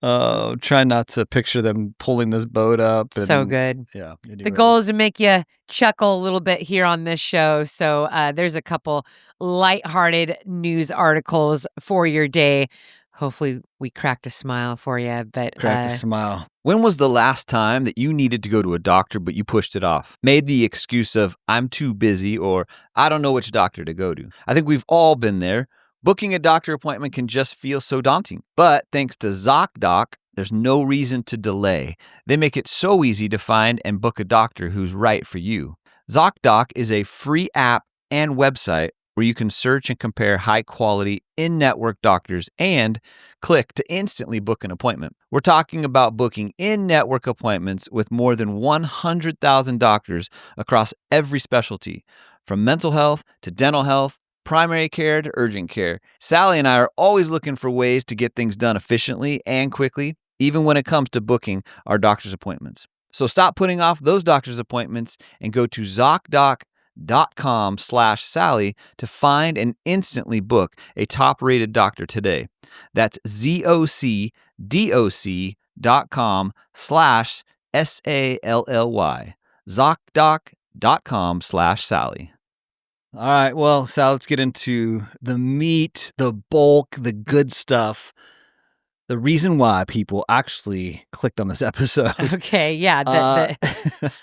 Try not to picture them pulling this boat up. And, so good. Yeah. The goal is to make you chuckle a little bit here on this show. So there's a couple lighthearted news articles for your day. Hopefully we cracked a smile for you. But cracked a smile. When was the last time that you needed to go to a doctor, but you pushed it off? Made the excuse of, I'm too busy, or I don't know which doctor to go to. I think we've all been there. Booking a doctor appointment can just feel so daunting. But thanks to Zocdoc, there's no reason to delay. They make it so easy to find and book a doctor who's right for you. Zocdoc is a free app and website where you can search and compare high-quality, in-network doctors and click to instantly book an appointment. We're talking about booking in-network appointments with more than 100,000 doctors across every specialty, from mental health to dental health, primary care to urgent care. Sally and I are always looking for ways to get things done efficiently and quickly, even when it comes to booking our doctor's appointments. So stop putting off those doctor's appointments and go to Zocdoc.com/Sally to find and instantly book a top-rated doctor today. That's ZocDoc.com/SALLY. Zocdoc.com/Sally. All right, well, Sal, let's get into the meat, the bulk, the good stuff. The reason why people actually clicked on this episode. Okay, yeah.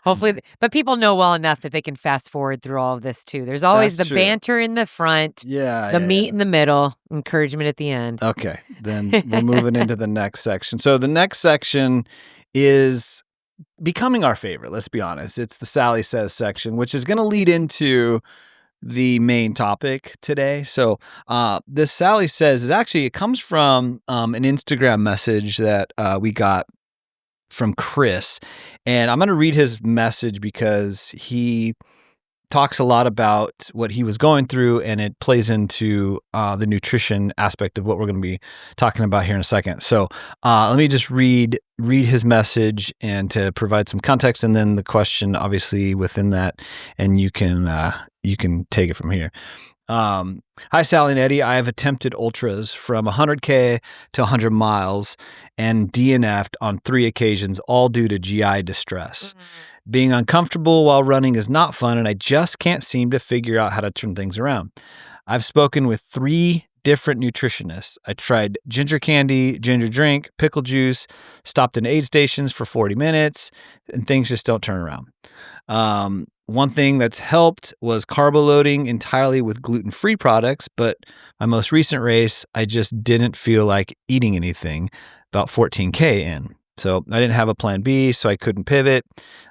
Hopefully, but people know well enough that they can fast forward through all of this too. There's always the banter in the front, the meat in the middle, encouragement at the end. Okay, then we're moving into the next section. So the next section is becoming our favorite, let's be honest. It's the Sally Says section, which is going to lead into the main topic today. So this Sally Says is actually, it comes from an Instagram message that we got from Chris. And I'm going to read his message because he talks a lot about what he was going through, and it plays into the nutrition aspect of what we're going to be talking about here in a second. So let me just read his message and to provide some context, and then the question obviously within that, and you can take it from here. Hi, Sally and Eddie. I have attempted ultras from 100K to 100 miles and DNF'd on 3 occasions, all due to GI distress. Being uncomfortable while running is not fun, and I just can't seem to figure out how to turn things around. I've spoken with 3 different nutritionists. I tried ginger candy, ginger drink, pickle juice, stopped in aid stations for 40 minutes, and things just don't turn around. One thing that's helped was carbo loading entirely with gluten-free products, but my most recent race, I just didn't feel like eating anything, about 14K in. So I didn't have a plan B, so I couldn't pivot.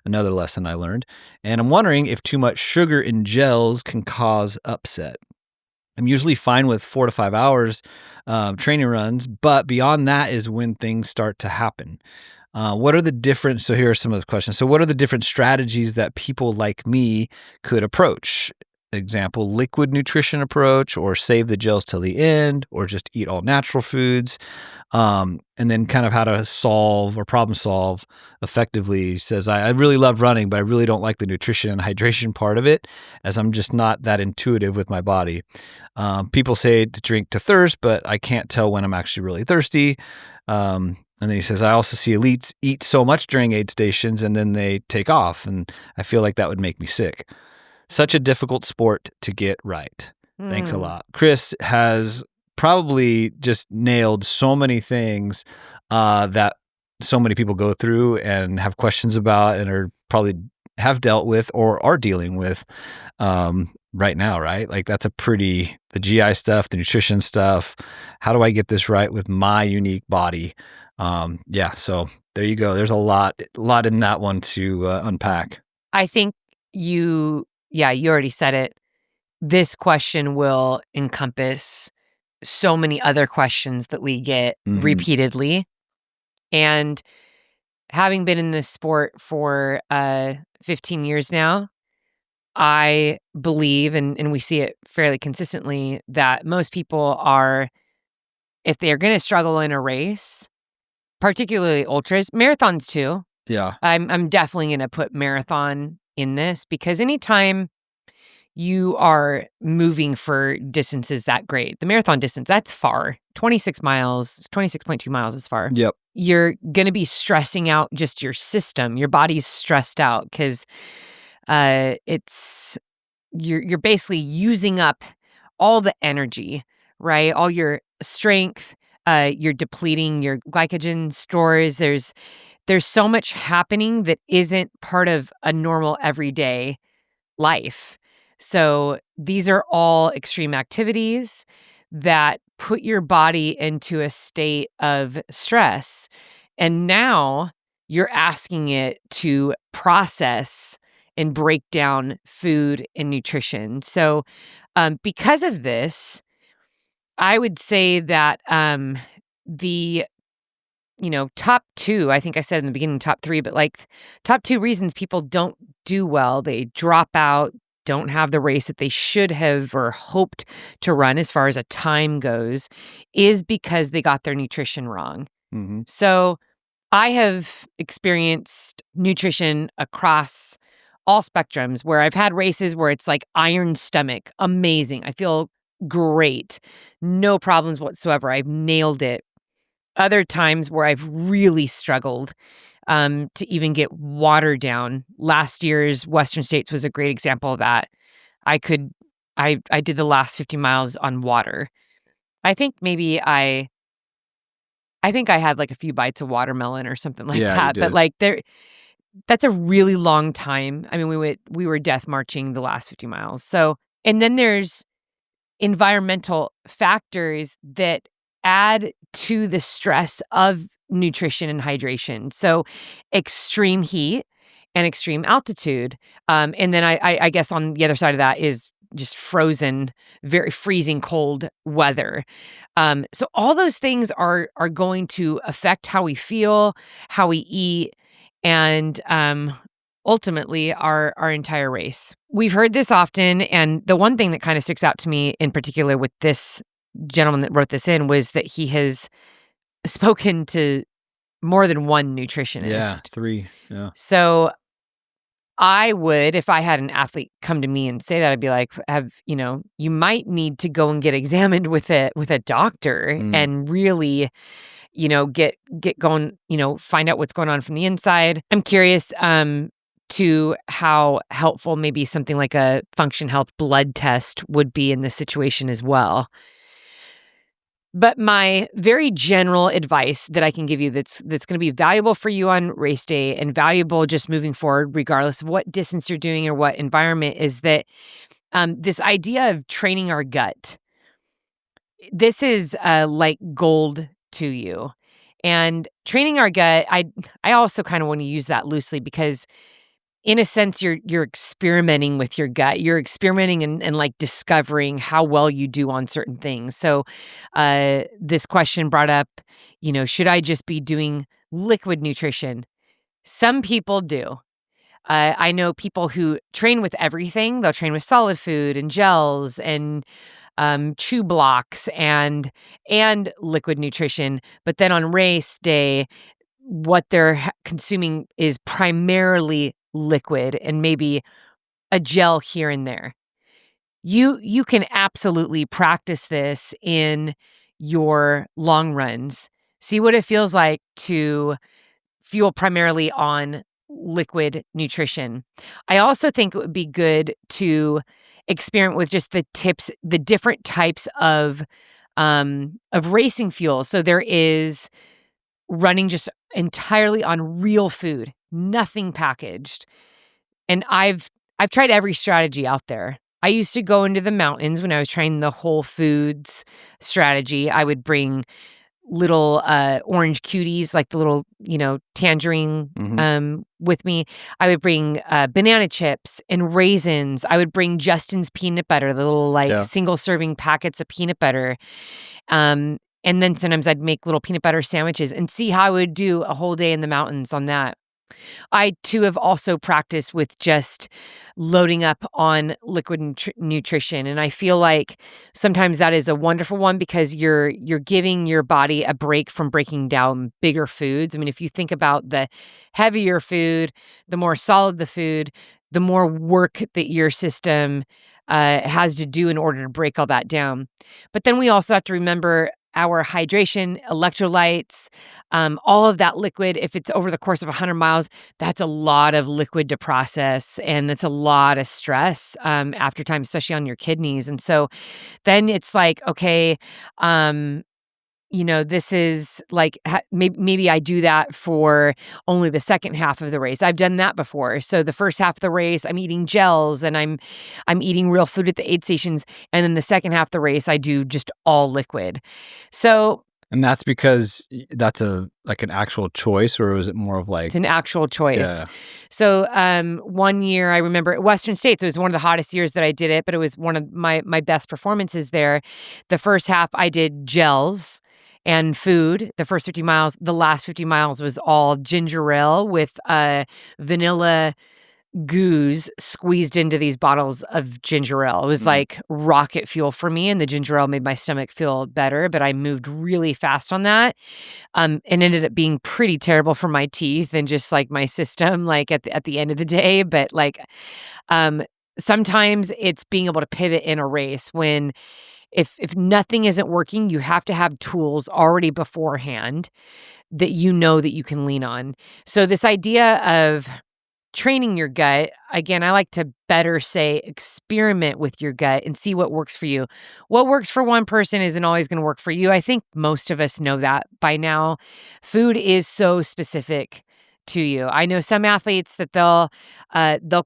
Another lesson I learned. And I'm wondering if too much sugar in gels can cause upset. I'm usually fine with 4 to 5 hours training runs, but beyond that is when things start to happen. What are the different, so here are some of the questions. So what are the different strategies that people like me could approach? Example, liquid nutrition approach, or save the gels till the end, or just eat all natural foods. And then kind of how to solve or problem solve effectively. He says, I really love running, but I really don't like the nutrition and hydration part of it, as I'm just not that intuitive with my body. People say to drink to thirst, but I can't tell when I'm actually really thirsty. And then he says, I also see elites eat so much during aid stations and then they take off, and I feel like that would make me sick. Such a difficult sport to get right. Thanks a lot. Chris has probably just nailed so many things that so many people go through and have questions about and are probably have dealt with or are dealing with right now, right? Like that's the GI stuff, the nutrition stuff. How do I get this right with my unique body? So there you go. There's a lot in that one to unpack. I think you already said it. This question will encompass so many other questions that we get repeatedly. And having been in this sport for 15 years now, I believe, and we see it fairly consistently, that most people are, if they're going to struggle in a race, particularly ultras, marathons too. Yeah. I'm definitely going to put marathon in this, because anytime you are moving for distances that great, the marathon distance, that's far. 26 miles, 26.2 miles is far. Yep. You're going to be stressing out just your system. Your body's stressed out because you're basically using up all the energy, right? All your strength, you're depleting your glycogen stores. There's so much happening that isn't part of a normal everyday life. So these are all extreme activities that put your body into a state of stress. And now you're asking it to process and break down food and nutrition. So because of this, I would say that the top 2, I think I said in the beginning, top 3, but like top 2 reasons people don't do well, they drop out, don't have the race that they should have or hoped to run as far as a time goes, is because they got their nutrition wrong. So I have experienced nutrition across all spectrums, where I've had races where it's like iron stomach, amazing. I feel great. No problems whatsoever. I've nailed it. Other times where I've really struggled to even get water down. Last year's Western States was a great example of that. I did the last 50 miles on water. I think maybe I had like a few bites of watermelon or something like that. But like that's a really long time. I mean, we were death marching the last 50 miles. So, and then there's environmental factors that add to the stress of nutrition and hydration. So extreme heat and extreme altitude. And then I guess on the other side of that is just frozen, very freezing cold weather. So all those things are going to affect how we feel, how we eat, and ultimately our entire race. We've heard this often, and the one thing that kind of sticks out to me in particular with this gentleman that wrote this in was that he has spoken to more than one nutritionist. Yeah, 3. Yeah. So I would, if I had an athlete come to me and say that, I'd be like, you might need to go and get examined with a doctor and really, get going, find out what's going on from the inside. I'm curious to how helpful maybe something like a function health blood test would be in this situation as well. But my very general advice that I can give you that's going to be valuable for you on race day and valuable just moving forward, regardless of what distance you're doing or what environment, is that this idea of training our gut, this is like gold to you. And training our gut, I also kind of want to use that loosely because in a sense, you're experimenting with your gut. You're experimenting and like discovering how well you do on certain things. So this question brought up, should I just be doing liquid nutrition? Some people do. I know people who train with everything. They'll train with solid food and gels and chew blocks and liquid nutrition. But then on race day, what they're consuming is primarily liquid and maybe a gel here and there. You can absolutely practice this in your long runs. See what it feels like to fuel primarily on liquid nutrition. I also think it would be good to experiment with just the different types of racing fuel. So there is running just entirely on real food, nothing packaged. And I've tried every strategy out there. I used to go into the mountains when I was trying the whole foods strategy. I would bring little orange cuties, like the little, tangerine with me. I would bring banana chips and raisins. I would bring Justin's peanut butter, the little single serving packets of peanut butter. And then sometimes I'd make little peanut butter sandwiches and see how I would do a whole day in the mountains on that. I, too, have also practiced with just loading up on liquid nutrition. And I feel like sometimes that is a wonderful one because you're giving your body a break from breaking down bigger foods. I mean, if you think about the heavier food, the more solid the food, the more work that your system has to do in order to break all that down. But then we also have to remember our hydration, electrolytes, all of that liquid. If it's over the course of 100 miles, that's a lot of liquid to process, and that's a lot of stress after time, especially on your kidneys. And so then it's like, okay, this is like maybe I do that for only the second half of the race. I've done that before. So the first half of the race, I'm eating gels and I'm eating real food at the aid stations, and then the second half of the race, I do just all liquid. So. And that's because that's an actual choice, or was it more of like it's an actual choice? Yeah. So one year I remember at Western States, it was one of the hottest years that I did it, but it was one of my best performances there. The first half I did gels and food, the first 50 miles. The last 50 miles was all ginger ale with vanilla goose squeezed into these bottles of ginger ale. It was like rocket fuel for me, and the ginger ale made my stomach feel better, but I moved really fast on that and ended up being pretty terrible for my teeth and just like my system like at the end of the day. But like sometimes it's being able to pivot in a race when if nothing isn't working, you have to have tools already beforehand that that you can lean on. So this idea of training your gut, again, I like to better say experiment with your gut and see what works for you. What works for one person isn't always going to work for you. I think most of us know that by now. Food is so specific to you. I know some athletes that they'll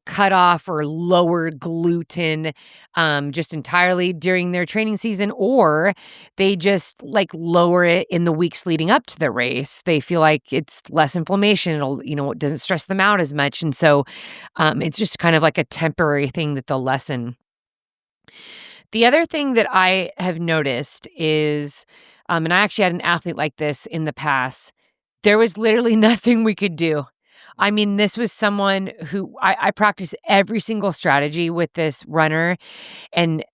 cut off or lower gluten just entirely during their training season, or they just like lower it in the weeks leading up to the race. They feel like it's less inflammation. It doesn't stress them out as much. And so it's just kind of like a temporary thing that they'll lessen. The other thing that I have noticed is, and I actually had an athlete like this in the past, there was literally nothing we could do. I mean, this was someone who I practiced every single strategy with this runner. And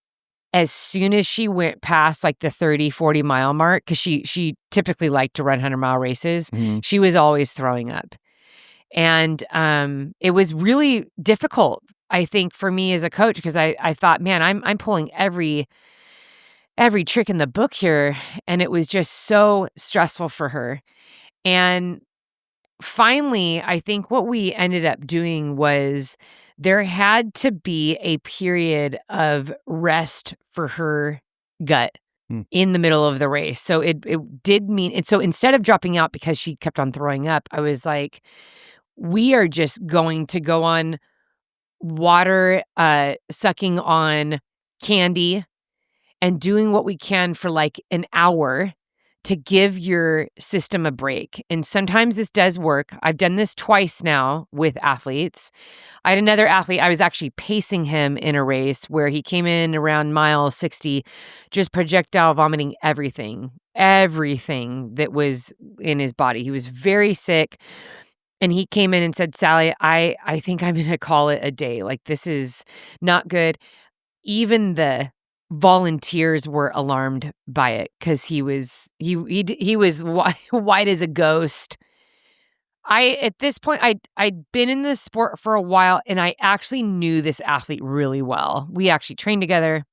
as soon as she went past like the 30, 40 mile mark, because she typically liked to run 100-mile races, she was always throwing up. And it was really difficult, I think, for me as a coach, because I thought, man, I'm pulling every trick in the book here. And it was just so stressful for her. And finally, I think what we ended up doing was there had to be a period of rest for her gut in the middle of the race. So it did mean, and so instead of dropping out because she kept on throwing up, I was like, we are just going to go on water, sucking on candy and doing what we can for like an hour to give your system a break. And sometimes this does work. I've done this twice now with athletes. I had another athlete, I was actually pacing him in a race where he came in around mile 60, just projectile vomiting everything that was in his body. He was very sick. And he came in and said, Sally, I think I'm going to call it a day. Like, this is not good. Even the volunteers were alarmed by it because he was white as a ghost. At this point, I'd been in this sport for a while, and I actually knew this athlete really well. We actually trained together.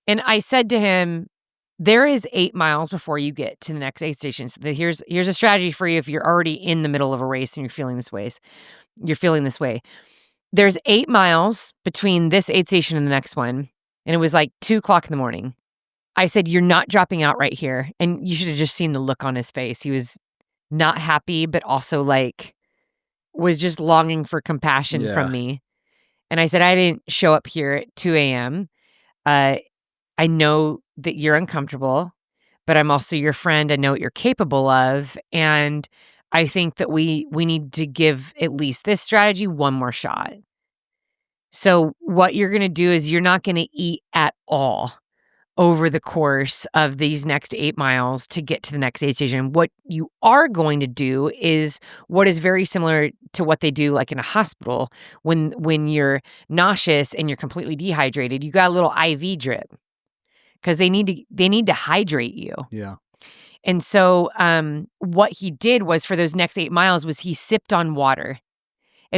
And I said to him, there is 8 miles before you get to the next aid station. So here's a strategy for you if you're already in the middle of a race and you're feeling this way. There's 8 miles between this aid station and the next one. And it was like 2:00 in the morning. I said, you're not dropping out right here. And you should have just seen the look on his face. He was not happy, but also like was just longing for compassion from me. And I said, I didn't show up here at 2 a.m. I know that you're uncomfortable, but I'm also your friend. I know what you're capable of. And I think that we need to give at least this strategy one more shot. So what you're going to do is you're not going to eat at all over the course of these next 8 miles to get to the next aid station. What you are going to do is what is very similar to what they do like in a hospital when you're nauseous and you're completely dehydrated. You got a little IV drip because they need to hydrate you. Yeah. And so what he did was for those next 8 miles was he sipped on water.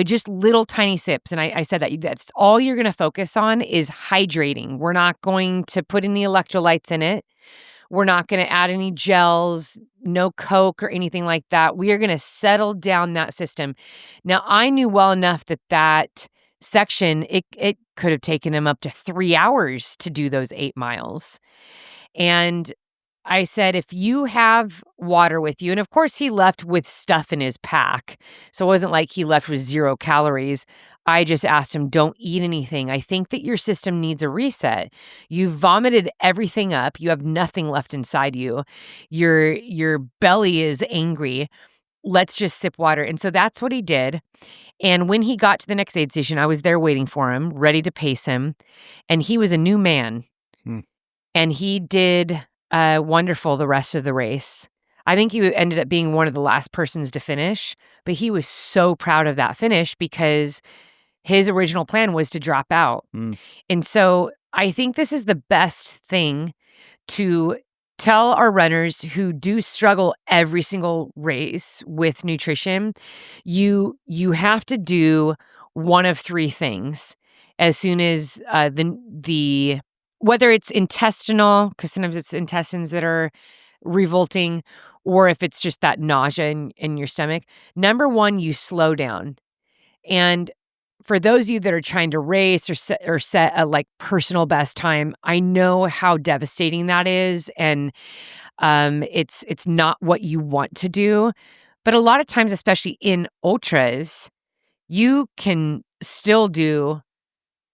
Just little tiny sips. And I said that's all you're going to focus on is hydrating. We're not going to put any electrolytes in it. We're not going to add any gels, no Coke or anything like that. We are going to settle down that system. Now, I knew well enough that section, it could have taken him up to 3 hours to do those 8 miles. And I said, if you have water with you, and of course he left with stuff in his pack. So it wasn't like he left with 0 calories. I just asked him, don't eat anything. I think that your system needs a reset. You vomited everything up. You have nothing left inside you. Your belly is angry. Let's just sip water. And so that's what he did. And when he got to the next aid station, I was there waiting for him, ready to pace him. And he was a new man. And he did wonderful the rest of the race. I think he ended up being one of the last persons to finish, but he was so proud of that finish because his original plan was to drop out. And so I think this is the best thing to tell our runners who do struggle every single race with nutrition. You have to do one of 3 things as soon as the whether it's intestinal, because sometimes it's intestines that are revolting, or if it's just that nausea in your stomach. Number 1, you slow down. And for those of you that are trying to race or set a like personal best time, I know how devastating that is, and it's not what you want to do. But a lot of times, especially in ultras, you can still do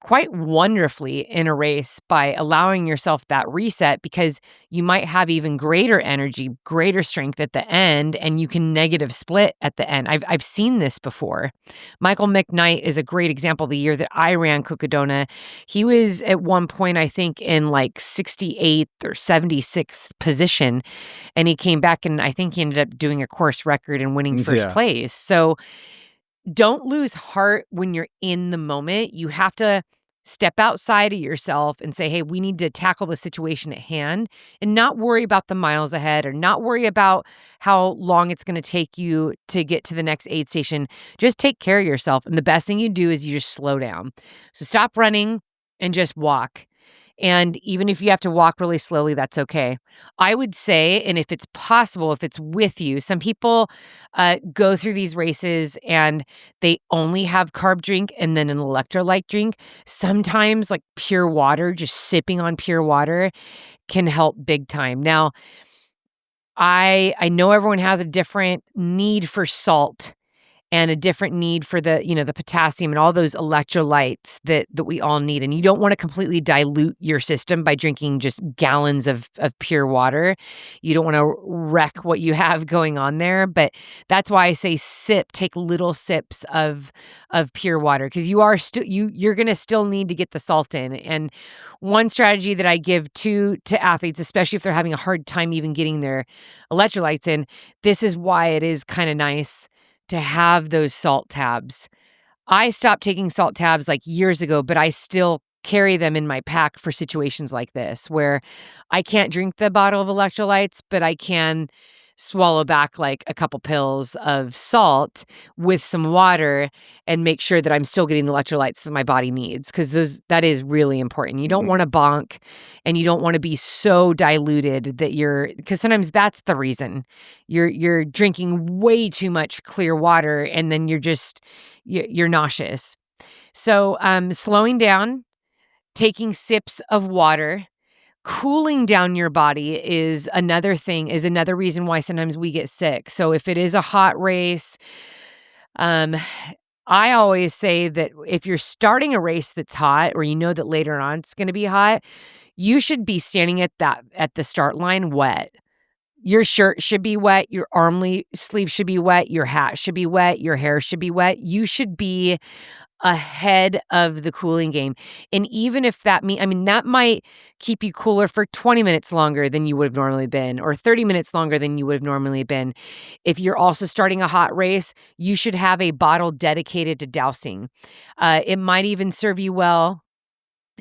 quite wonderfully in a race by allowing yourself that reset, because you might have even greater energy, greater strength at the end, and you can negative split at the end. I've seen this before. Michael McKnight is a great example. The year that I ran Cookedona, he was at one point, I think, in like 68th or 76th position, and he came back and I think he ended up doing a course record and winning first place. So don't lose heart when you're in the moment. You have to step outside of yourself and say, hey, we need to tackle the situation at hand and not worry about the miles ahead or not worry about how long it's going to take you to get to the next aid station. Just take care of yourself. And the best thing you do is you just slow down. So stop running and just walk. And even if you have to walk really slowly, that's okay. I would say, and if it's possible, if it's with you, some people go through these races and they only have carb drink and then an electrolyte drink. Sometimes like pure water, just sipping on pure water can help big time. Now, I know everyone has a different need for salt and a different need for the potassium and all those electrolytes that we all need. And you don't want to completely dilute your system by drinking just gallons of pure water. You don't want to wreck what you have going on there. But that's why I say take little sips of pure water, because you're going to still need to get the salt in. And one strategy that I give to athletes, especially if they're having a hard time even getting their electrolytes in, this is why it is kind of nice to have those salt tabs. I stopped taking salt tabs like years ago, but I still carry them in my pack for situations like this where I can't drink the bottle of electrolytes, but I can swallow back like a couple pills of salt with some water and make sure that I'm still getting the electrolytes that my body needs, because that is really important. You don't want to bonk and you don't want to be so diluted that because sometimes that's the reason you're drinking way too much clear water and then you're nauseous. So slowing down, taking sips of water, cooling down your body is another reason why sometimes we get sick. So if it is a hot race, I always say that if you're starting a race that's hot, or you know that later on it's going to be hot, you should be standing at the start line wet. Your shirt should be wet, your arm sleeve should be wet, your hat should be wet, your hair should be wet. You should be ahead of the cooling game. And even if that might keep you cooler for 20 minutes longer than you would have normally been, or 30 minutes longer than you would have normally been. If you're also starting a hot race, you should have a bottle dedicated to dousing. It might even serve you well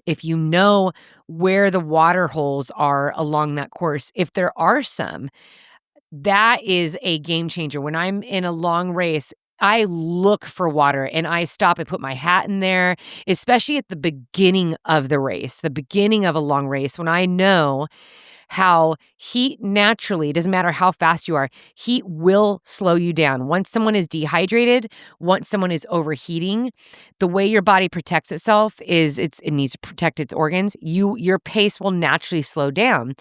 if you know where the water holes are along that course. If there are some, that is a game changer. When I'm in a long race, I look for water and I stop and put my hat in there, especially at the beginning of the race, the beginning of a long race, when I know how heat naturally, it doesn't matter how fast you are, heat will slow you down. Once someone is dehydrated, once someone is overheating, the way your body protects itself is it needs to protect its organs. Your pace will naturally slow down.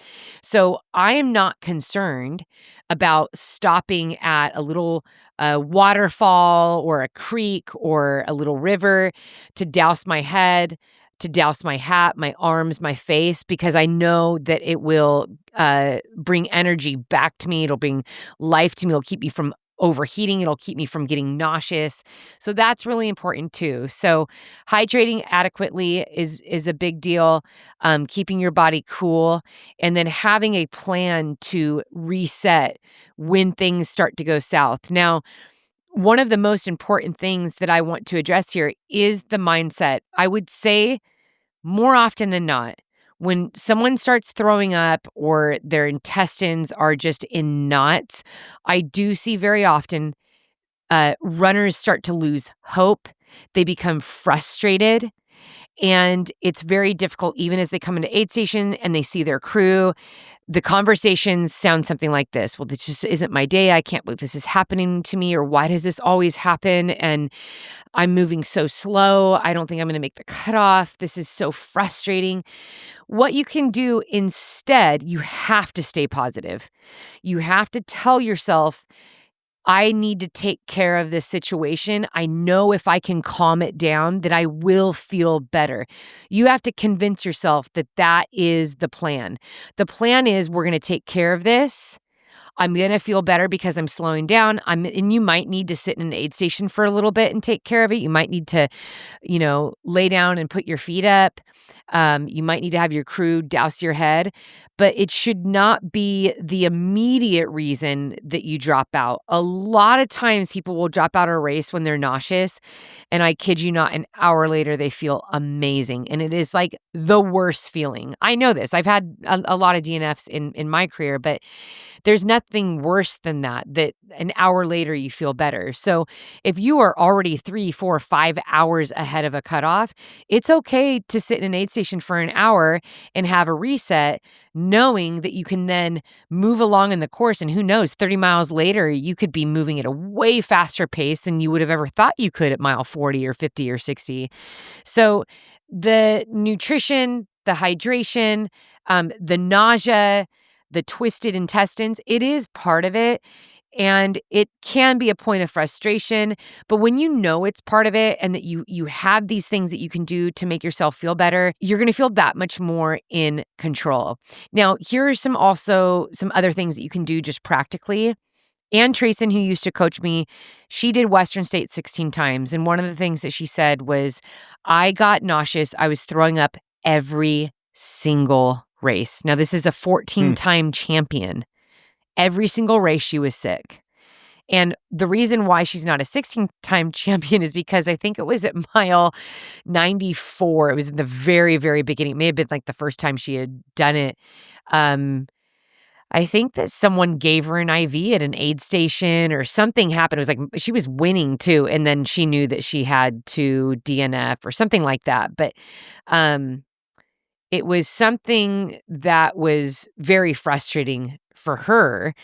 So I am not concerned about stopping at a little waterfall or a creek or a little river to douse my head, to douse my hat, my arms, my face, because I know that it will bring energy back to me. It'll bring life to me. It'll keep me from overheating. It'll keep me from getting nauseous. So that's really important too. So hydrating adequately is a big deal. Keeping your body cool, and then having a plan to reset when things start to go south. Now, one of the most important things that I want to address here is the mindset. I would say more often than not, when someone starts throwing up or their intestines are just in knots, I do see very often runners start to lose hope. They become frustrated, and it's very difficult even as they come into aid station and they see their crew. The conversations sound something like this. Well, this just isn't my day. I can't believe this is happening to me. Or why does this always happen? And I'm moving so slow. I don't think I'm going to make the cutoff. This is so frustrating. What you can do instead, you have to stay positive. You have to tell yourself, I need to take care of this situation. I know if I can calm it down, that I will feel better. You have to convince yourself that that is the plan. The plan is, we're going to take care of this. I'm going to feel better because I'm slowing down. And you might need to sit in an aid station for a little bit and take care of it. You might need to, lay down and put your feet up. You might need to have your crew douse your head, but it should not be the immediate reason that you drop out. A lot of times people will drop out of a race when they're nauseous, and I kid you not, an hour later they feel amazing, and it is like the worst feeling. I know this. I've had a lot of DNFs in my career, but there's nothing worse than that an hour later you feel better. So if you are already 3, 4, 5 hours ahead of a cutoff, it's okay to sit in an aid station for an hour and have a reset, knowing that you can then move along in the course. And who knows, 30 miles later, you could be moving at a way faster pace than you would have ever thought you could at mile 40 or 50 or 60. So the nutrition, the hydration, the nausea, the twisted intestines, it is part of it. And it can be a point of frustration, but when you know it's part of it and that you have these things that you can do to make yourself feel better, you're going to feel that much more in control. Now, here are some other things that you can do just practically. Ann Trayson, who used to coach me, she did Western States 16 times. And one of the things that she said was, I got nauseous. I was throwing up every single race. Now, this is a 14-time champion. Every single race she was sick. And the reason why she's not a 16-time champion is because I think it was at mile 94. It was in the very, very beginning. It may have been like the first time she had done it. I think that someone gave her an IV at an aid station or something happened. It was like she was winning too. And then she knew that she had to DNF or something like that. But it was something that was very frustrating for her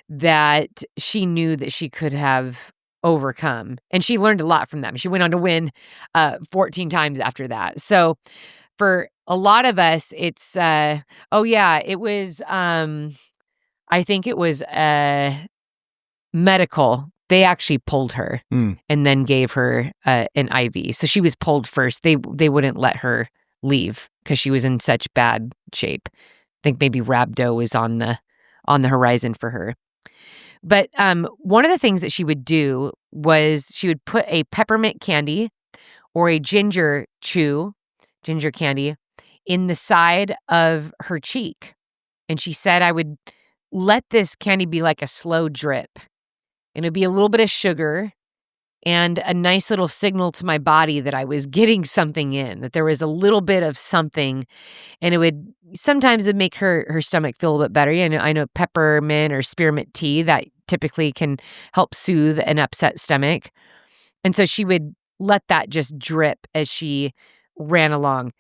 that she knew that she could have overcome. And she learned a lot from them. She went on to win 14 times after that. So for a lot of us, it's, it was, I think it was medical. They actually pulled her and then gave her an IV. So she was pulled first. They wouldn't let her leave because she was in such bad shape. I think maybe rhabdo was on the horizon for her. But one of the things that she would do was she would put a peppermint candy or a ginger candy in the side of her cheek. And she said, I would let this candy be like a slow drip. And it'd be a little bit of sugar and a nice little signal to my body that I was getting something in, that there was a little bit of something. And sometimes it'd make her stomach feel a little bit better. I know peppermint or spearmint tea that typically can help soothe an upset stomach. And so she would let that just drip as she ran along.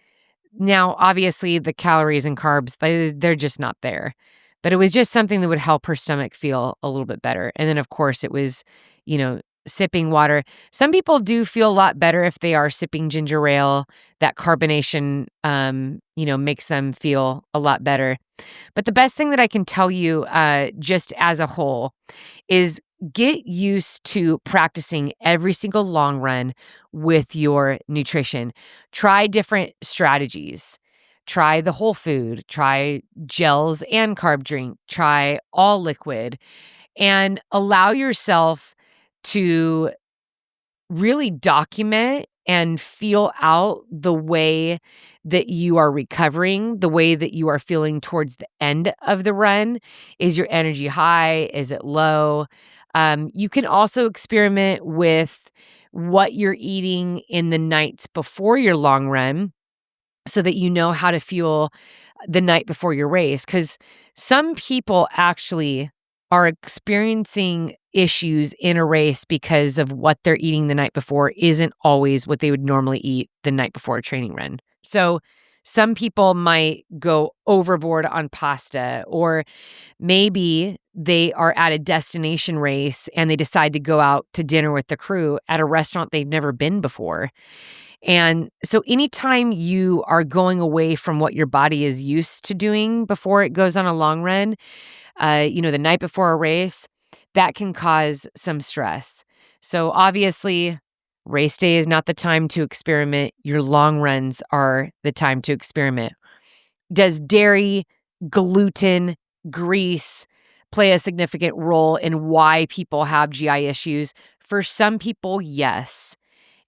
Now, obviously, the calories and carbs, they're just not there. But it was just something that would help her stomach feel a little bit better. And then, of course, it was, sipping water. Some people do feel a lot better if they are sipping ginger ale. That carbonation, makes them feel a lot better. But the best thing that I can tell you, just as a whole, is get used to practicing every single long run with your nutrition. Try different strategies. Try the whole food. Try gels and carb drink. Try all liquid. And allow yourself to really document and feel out the way that you are recovering, the way that you are feeling towards the end of the run. Is your energy high? Is it low? You can also experiment with what you're eating in the nights before your long run so that you know how to feel the night before your race. Because some people actually are experiencing issues in a race because of what they're eating the night before isn't always what they would normally eat the night before a training run. So some people might go overboard on pasta, or maybe they are at a destination race and they decide to go out to dinner with the crew at a restaurant they've never been before. And so anytime you are going away from what your body is used to doing before it goes on a long run, the night before a race, that can cause some stress. So obviously, race day is not the time to experiment. Your long runs are the time to experiment. Does dairy, gluten, grease play a significant role in why people have GI issues? For some people, yes.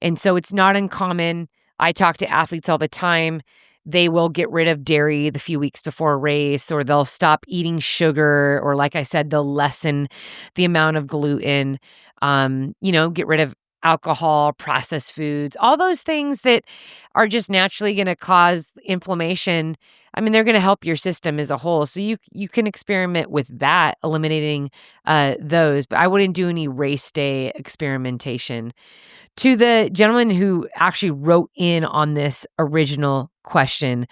And so it's not uncommon. I talk to athletes all the time. They will get rid of dairy the few weeks before a race, or they'll stop eating sugar, or like I said, they'll lessen the amount of gluten, get rid of alcohol, processed foods, all those things that are just naturally going to cause inflammation. I mean, they're going to help your system as a whole. So you can experiment with that, eliminating those, but I wouldn't do any race day experimentation. To the gentleman who actually wrote in on this original question,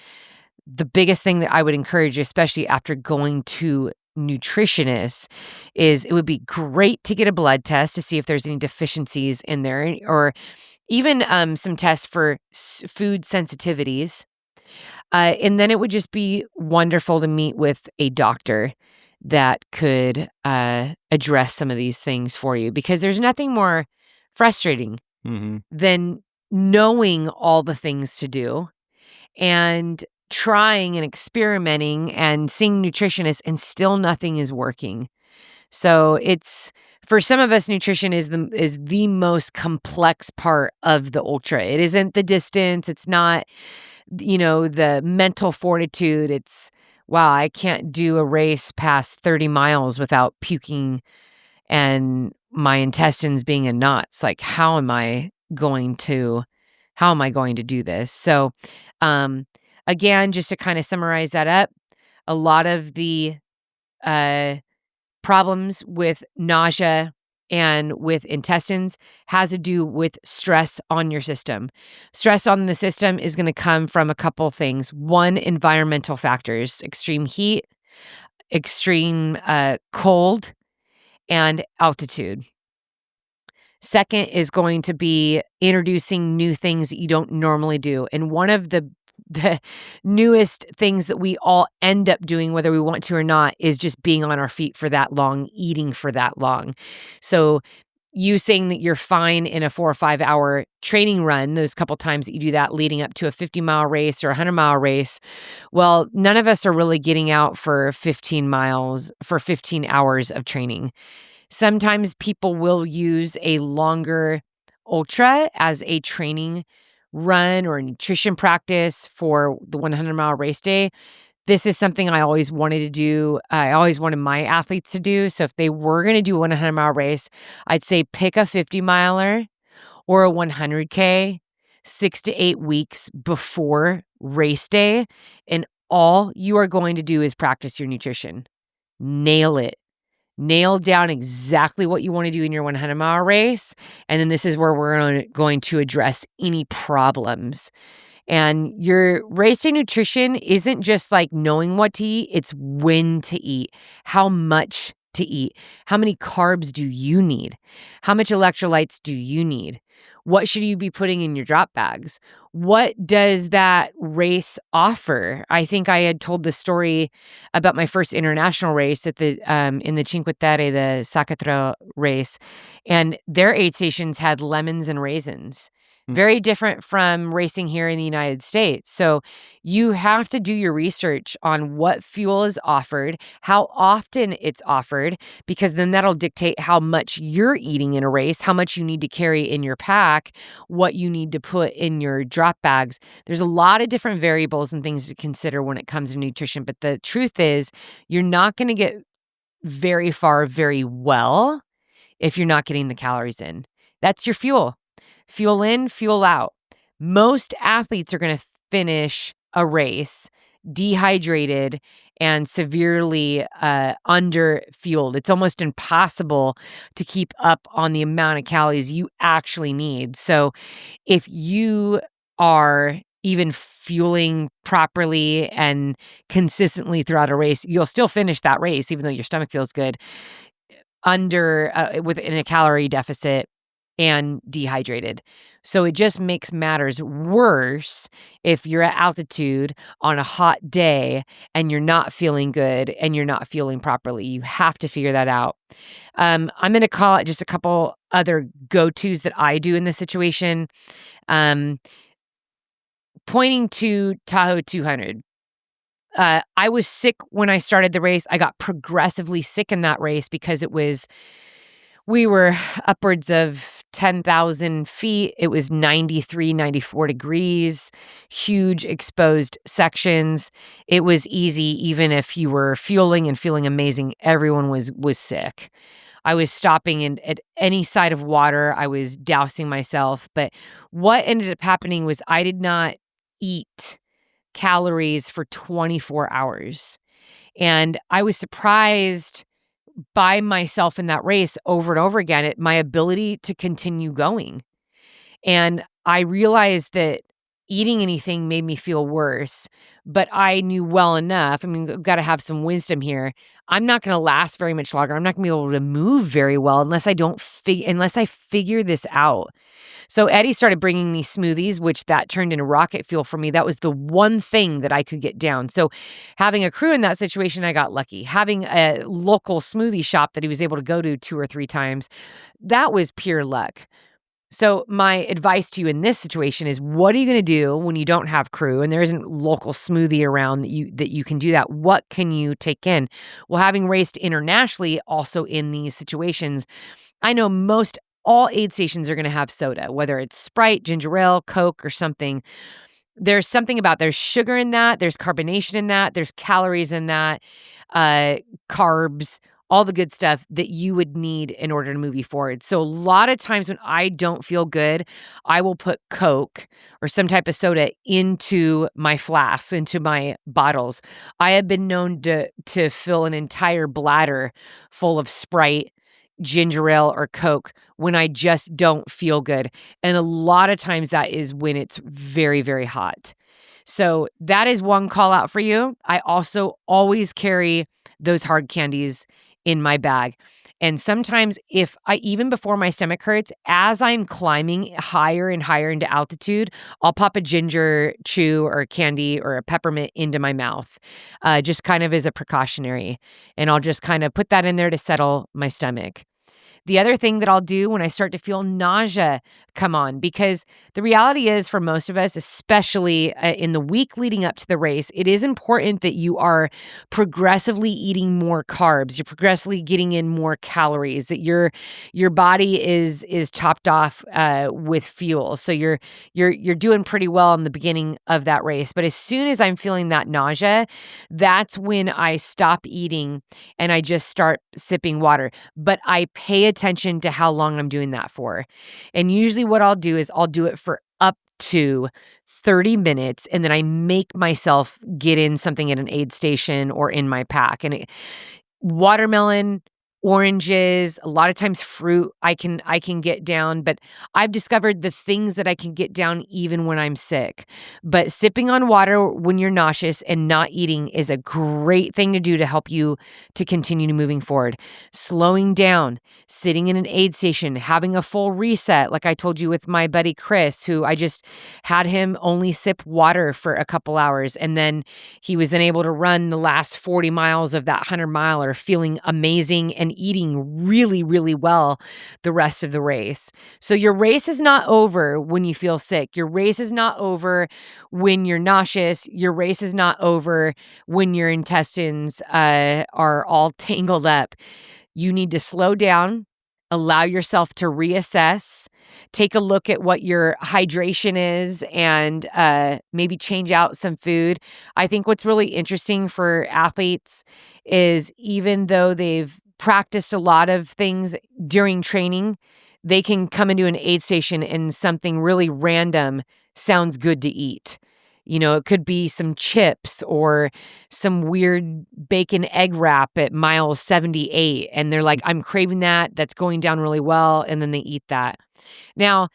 the biggest thing that I would encourage, especially after going to nutritionists, is it would be great to get a blood test to see if there's any deficiencies in there, or even some tests for food sensitivities. And then it would just be wonderful to meet with a doctor that could address some of these things for you, because there's nothing more frustrating than knowing all the things to do and trying and experimenting and seeing nutritionists and still nothing is working. So it's, for some of us, nutrition is the most complex part of the ultra. It isn't the distance. It's not, the mental fortitude. It's, wow, I can't do a race past 30 miles without puking and my intestines being in knots. Like, how am I going to do this? So, again, just to kind of summarize that up, a lot of the problems with nausea and with intestines has to do with stress on your system. Stress on the system is going to come from a couple things. One, environmental factors, extreme heat, extreme cold, and altitude. Second is going to be introducing new things that you don't normally do. And one of the newest things that we all end up doing, whether we want to or not, is just being on our feet for that long, eating for that long. So you saying that you're fine in a 4 or 5 hour training run, those couple times that you do that leading up to a 50-mile race or a 100-mile race, well, none of us are really getting out for 15 miles for 15 hours of training. Sometimes people will use a longer ultra as a training run or nutrition practice for the 100-mile race day. This is something I always wanted to do. I always wanted my athletes to do. So if they were going to do a 100-mile race, I'd say pick a 50-miler or a 100K 6 to 8 weeks before race day. And all you are going to do is practice your nutrition. Nail it. Nail down exactly what you want to do in your 100-mile race. And then this is where we're going to address any problems. And your race day nutrition isn't just like knowing what to eat, it's when to eat, how much to eat, how many carbs do you need, how much electrolytes do you need, what should you be putting in your drop bags, what does that race offer? I think I had told the story about my first international race at the in the Cinque Terre, the Zocdoc race, and their aid stations had lemons and raisins. Very different from racing here in the United States. So you have to do your research on what fuel is offered, how often it's offered, because then that'll dictate how much you're eating in a race, how much you need to carry in your pack, what you need to put in your drop bags. There's a lot of different variables and things to consider when it comes to nutrition. But the truth is, you're not going to get very far very well if you're not getting the calories in. That's your fuel. Fuel in, fuel out. Most athletes are going to finish a race dehydrated and severely under-fueled. It's almost impossible to keep up on the amount of calories you actually need. So if you are even fueling properly and consistently throughout a race, you'll still finish that race, even though your stomach feels good, within a calorie deficit and dehydrated. So it just makes matters worse if you're at altitude on a hot day and you're not feeling good and you're not fueling properly. You have to figure that out. I'm going to call it just a couple other go-tos that I do in this situation. Pointing to Tahoe 200. I was sick when I started the race. I got progressively sick in that race because we were upwards of 10,000 feet. It was 93, 94 degrees, huge exposed sections. It was easy, even if you were fueling and feeling amazing, everyone was sick. I was stopping at any side of water. I was dousing myself. But what ended up happening was I did not eat calories for 24 hours. And I was surprised by myself in that race over and over again at my ability to continue going. And I realized that eating anything made me feel worse, but I knew well enough. I mean, I've got to have some wisdom here. I'm not going to last very much longer. I'm not going to be able to move very well unless unless I figure this out. So Eddie started bringing me smoothies, which that turned into rocket fuel for me. That was the one thing that I could get down. So having a crew in that situation, I got lucky. Having a local smoothie shop that he was able to go to 2 or 3 times, that was pure luck. So my advice to you in this situation is, what are you going to do when you don't have crew and there isn't local smoothie around that you can do that? What can you take in? Well, having raced internationally also in these situations, I know most all aid stations are going to have soda, whether it's Sprite, ginger ale, Coke, or something. There's something about there's sugar in that, there's carbonation in that, there's calories in that, carbs, all the good stuff that you would need in order to move you forward. So a lot of times when I don't feel good, I will put Coke or some type of soda into my flasks, into my bottles. I have been known to fill an entire bladder full of Sprite, ginger ale, or Coke when I just don't feel good. And a lot of times that is when it's very, very hot. So that is one call out for you. I also always carry those hard candies in my bag. And sometimes even before my stomach hurts, as I'm climbing higher and higher into altitude, I'll pop a ginger chew or a candy or a peppermint into my mouth, just kind of as a precautionary. And I'll just kind of put that in there to settle my stomach. The other thing that I'll do when I start to feel nausea come on, because the reality is for most of us, especially in the week leading up to the race, it is important that you are progressively eating more carbs. You're progressively getting in more calories, that your body is topped off with fuel. So you're doing pretty well in the beginning of that race. But as soon as I'm feeling that nausea, that's when I stop eating and I just start sipping water. But I pay attention to how long I'm doing that for. And usually what I'll do is I'll do it for up to 30 minutes, and then I make myself get in something at an aid station or in my pack. And watermelon, oranges, a lot of times fruit I can get down, but I've discovered the things that I can get down even when I'm sick. But sipping on water when you're nauseous and not eating is a great thing to do to help you to continue moving forward. Slowing down, sitting in an aid station, having a full reset, like I told you with my buddy Chris, who I just had him only sip water for a couple hours, and then he was then able to run the last 40 miles of that 100-miler feeling amazing and eating really, really well the rest of the race. So your race is not over when you feel sick. Your race is not over when you're nauseous. Your race is not over when your intestines are all tangled up. You need to slow down, allow yourself to reassess, take a look at what your hydration is, and maybe change out some food. I think what's really interesting for athletes is even though they've practiced a lot of things during training, they can come into an aid station and something really random sounds good to eat. You know, it could be some chips or some weird bacon egg wrap at mile 78. And they're like, I'm craving that. That's going down really well. And then they eat that. Now,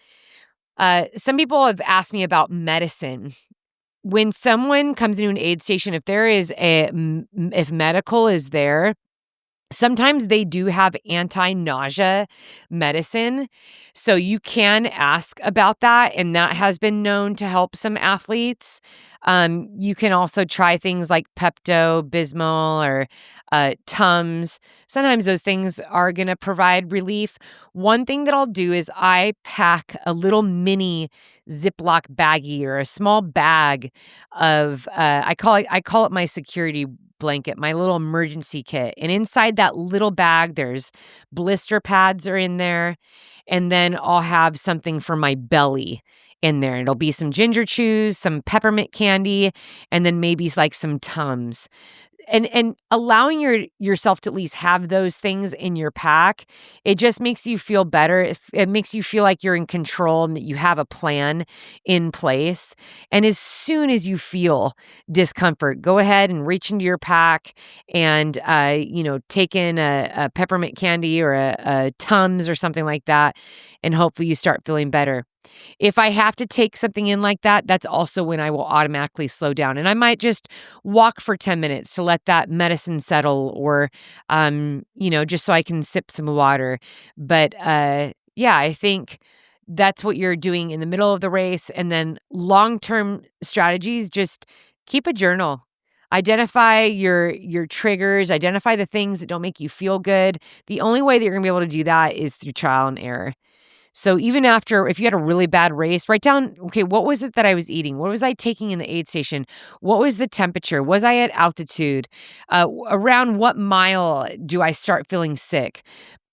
some people have asked me about medicine. When someone comes into an aid station, if medical is there, Sometimes they do have anti-nausea medicine, so you can ask about that, and that has been known to help some athletes. You can also try things like Pepto-Bismol or Tums. Sometimes those things are going to provide relief. One thing that I'll do is I pack a little mini Ziploc baggie or a small bag of I call it my security blanket, my little emergency kit. And inside that little bag, there's blister pads are in there. And then I'll have something for my belly in there. It'll be some ginger chews, some peppermint candy, and then maybe like some Tums. And allowing yourself to at least have those things in your pack, it just makes you feel better. It makes you feel like you're in control and that you have a plan in place. And as soon as you feel discomfort, go ahead and reach into your pack and take in a peppermint candy or a Tums or something like that, and hopefully you start feeling better. If I have to take something in like that, that's also when I will automatically slow down. And I might just walk for 10 minutes to let that medicine settle or, just so I can sip some water. But I think that's what you're doing in the middle of the race. And then long-term strategies, just keep a journal. Identify your triggers, identify the things that don't make you feel good. The only way that you're going to be able to do that is through trial and error. So even if you had a really bad race, write down, okay, what was it that I was eating? What was I taking in the aid station? What was the temperature? Was I at altitude? Around what mile do I start feeling sick?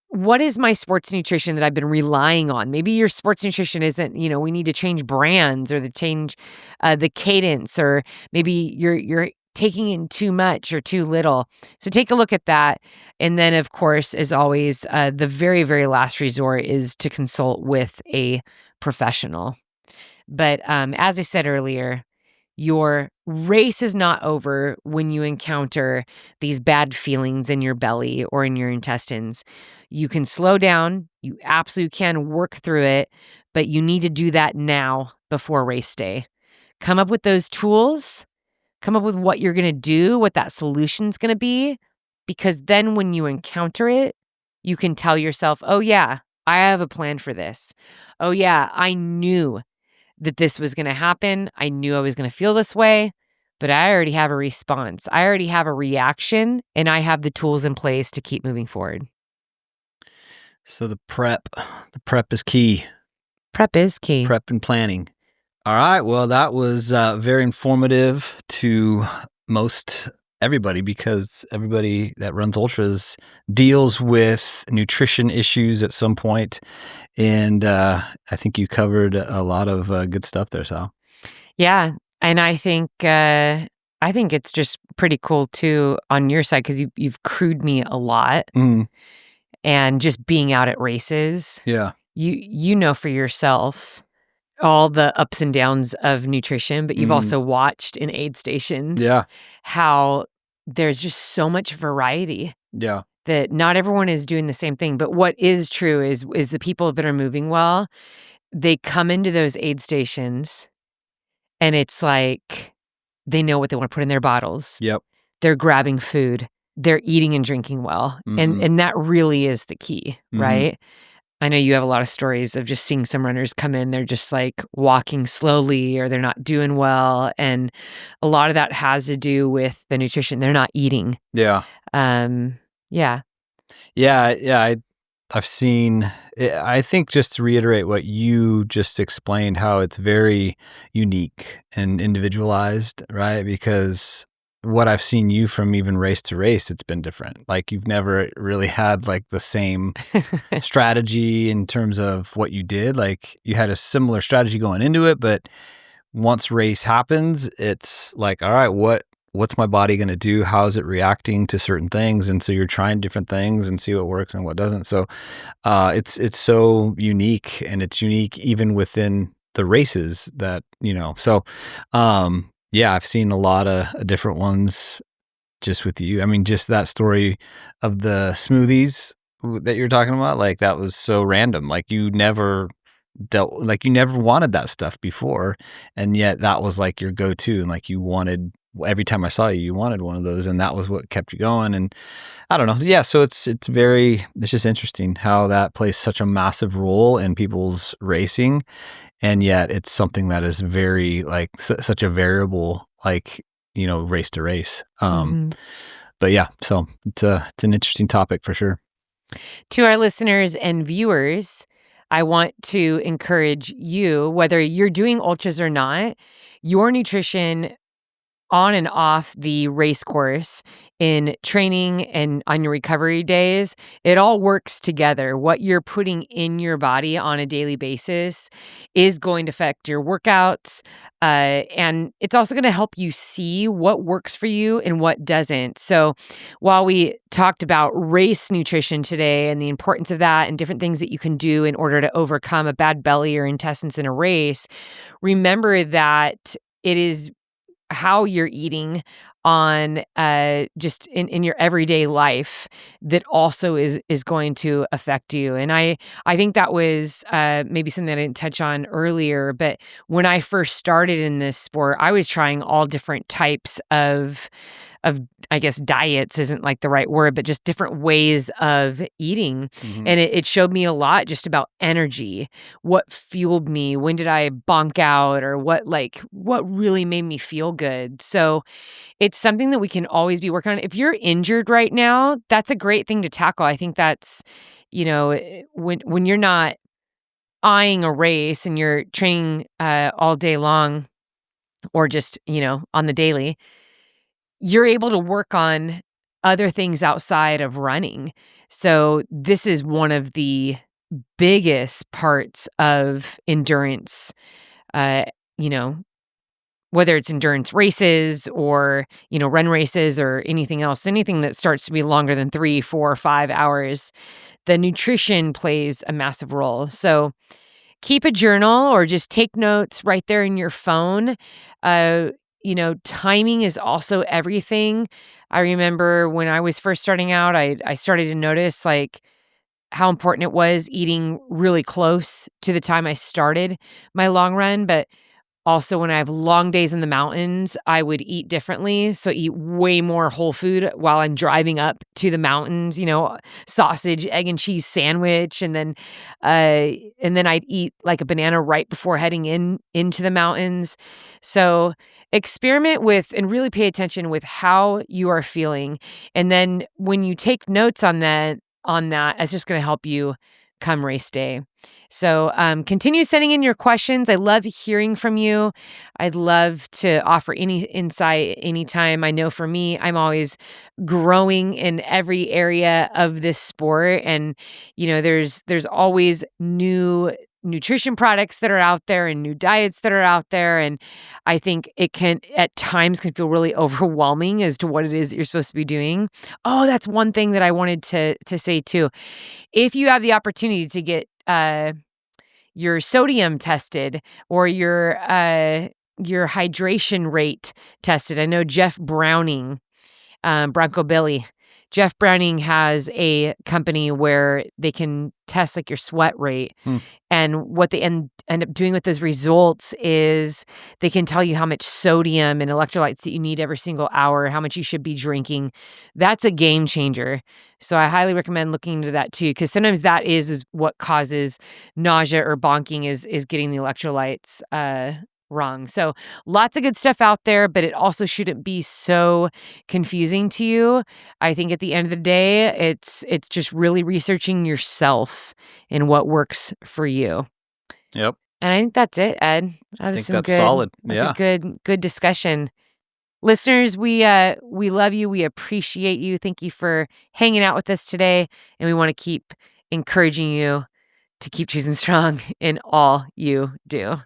What is my sports nutrition that I've been relying on? Maybe your sports nutrition isn't, we need to change brands or change the cadence, or maybe you're taking in too much or too little. So take a look at that. And then, of course, as always, the very, very last resort is to consult with a professional. But as I said earlier, your race is not over when you encounter these bad feelings in your belly or in your intestines. You can slow down. You absolutely can work through it, but you need to do that now before race day. Come up with those tools. Come up with what you're going to do, what that solution's going to be, because then when you encounter it, you can tell yourself, oh yeah, I have a plan for this. Oh yeah, I knew that this was going to happen. I knew I was going to feel this way, but I already have a response. I already have a reaction, and I have the tools in place to keep moving forward. So the prep is key. Prep is key. Prep and planning. All right. Well, that was very informative to most everybody, because everybody that runs ultras deals with nutrition issues at some point. And I think you covered a lot of good stuff there, Sal. Yeah. And I think it's just pretty cool too on your side, because you've crewed me a lot. Mm. And just being out at races. Yeah. You know for yourself all the ups and downs of nutrition, but you've also watched in aid stations how there's just so much variety. Yeah. That not everyone is doing the same thing. But what is true is the people that are moving well, they come into those aid stations and it's like they know what they want to put in their bottles. Yep. They're grabbing food. They're eating and drinking well. And that really is the key, right? I know you have a lot of stories of just seeing some runners come in, they're just like walking slowly or they're not doing well. And a lot of that has to do with the nutrition. They're not eating. Yeah. Yeah. I've seen, I think, just to reiterate what you just explained, how it's very unique and individualized, right? Because what I've seen you from even race to race, it's been different. Like you've never really had like the same strategy in terms of what you did. Like you had a similar strategy going into it, but once race happens, it's like, all right, what's my body going to do? How is it reacting to certain things? And so you're trying different things and see what works and what doesn't. So it's so unique, and it's unique even within the races that, so yeah, I've seen a lot of different ones just with you. I mean, just that story of the smoothies that you're talking about, like that was so random. Like you never wanted that stuff before, and yet that was like your go-to, and like you wanted every time I saw you, you wanted one of those, and that was what kept you going. And I don't know. Yeah, so it's just interesting how that plays such a massive role in people's racing, and yet it's something that is very like such a variable, like, race to race. But yeah, so it's an interesting topic for sure. To our listeners and viewers, I want to encourage you, whether you're doing ultras or not, your nutrition on and off the race course, in training and on your recovery days, it all works together. What you're putting in your body on a daily basis is going to affect your workouts. And it's also going to help you see what works for you and what doesn't. So while we talked about race nutrition today and the importance of that and different things that you can do in order to overcome a bad belly or intestines in a race, remember that it is how you're eating on just in your everyday life that also is going to affect you. And I think that was maybe something I didn't touch on earlier, but when I first started in this sport, I was trying all different types of I guess diets isn't like the right word, but just different ways of eating. Mhm. And it showed me a lot just about energy, what fueled me, when did I bonk out, or what really made me feel good. So it's something that we can always be working on. If you're injured right now, that's a great thing to tackle. I think that's, when you're not eyeing a race and you're training all day long or just, on the daily, you're able to work on other things outside of running. So this is one of the biggest parts of endurance, uh, you know, whether it's endurance races or, run races or anything else, anything that starts to be longer than 3, 4, 5 hours, the nutrition plays a massive role. So keep a journal or just take notes right there in your phone. Timing is also everything. I remember when I was first starting out, I started to notice like how important it was eating really close to the time I started my long run. But also, when I have long days in the mountains, I would eat differently. So eat way more whole food while I'm driving up to the mountains, sausage, egg and cheese sandwich. And then I'd eat like a banana right before heading into the mountains. So experiment with and really pay attention with how you are feeling. And then when you take notes on that, it's just going to help you come race day. So continue sending in your questions. I love hearing from you. I'd love to offer any insight anytime. I know for me, I'm always growing in every area of this sport. And, there's always new nutrition products that are out there and new diets that are out there. And I think it can, at times, can feel really overwhelming as to what it is that you're supposed to be doing. Oh, that's one thing that I wanted to say too. If you have the opportunity to get your sodium tested or your hydration rate tested, I know Jeff Browning, Bronco Billy. Jeff Browning has a company where they can test like your sweat rate. And what they end up doing with those results is they can tell you how much sodium and electrolytes that you need every single hour, how much you should be drinking. That's a game changer. So I highly recommend looking into that too, because sometimes that is what causes nausea or bonking is getting the electrolytes wrong. So lots of good stuff out there, but it also shouldn't be so confusing to you. I think at the end of the day, it's just really researching yourself and what works for you. Yep. And I think that's it, Ed. I think that's solid. That's a good discussion. Listeners, we love you. We appreciate you. Thank you for hanging out with us today. And we want to keep encouraging you to keep choosing strong in all you do.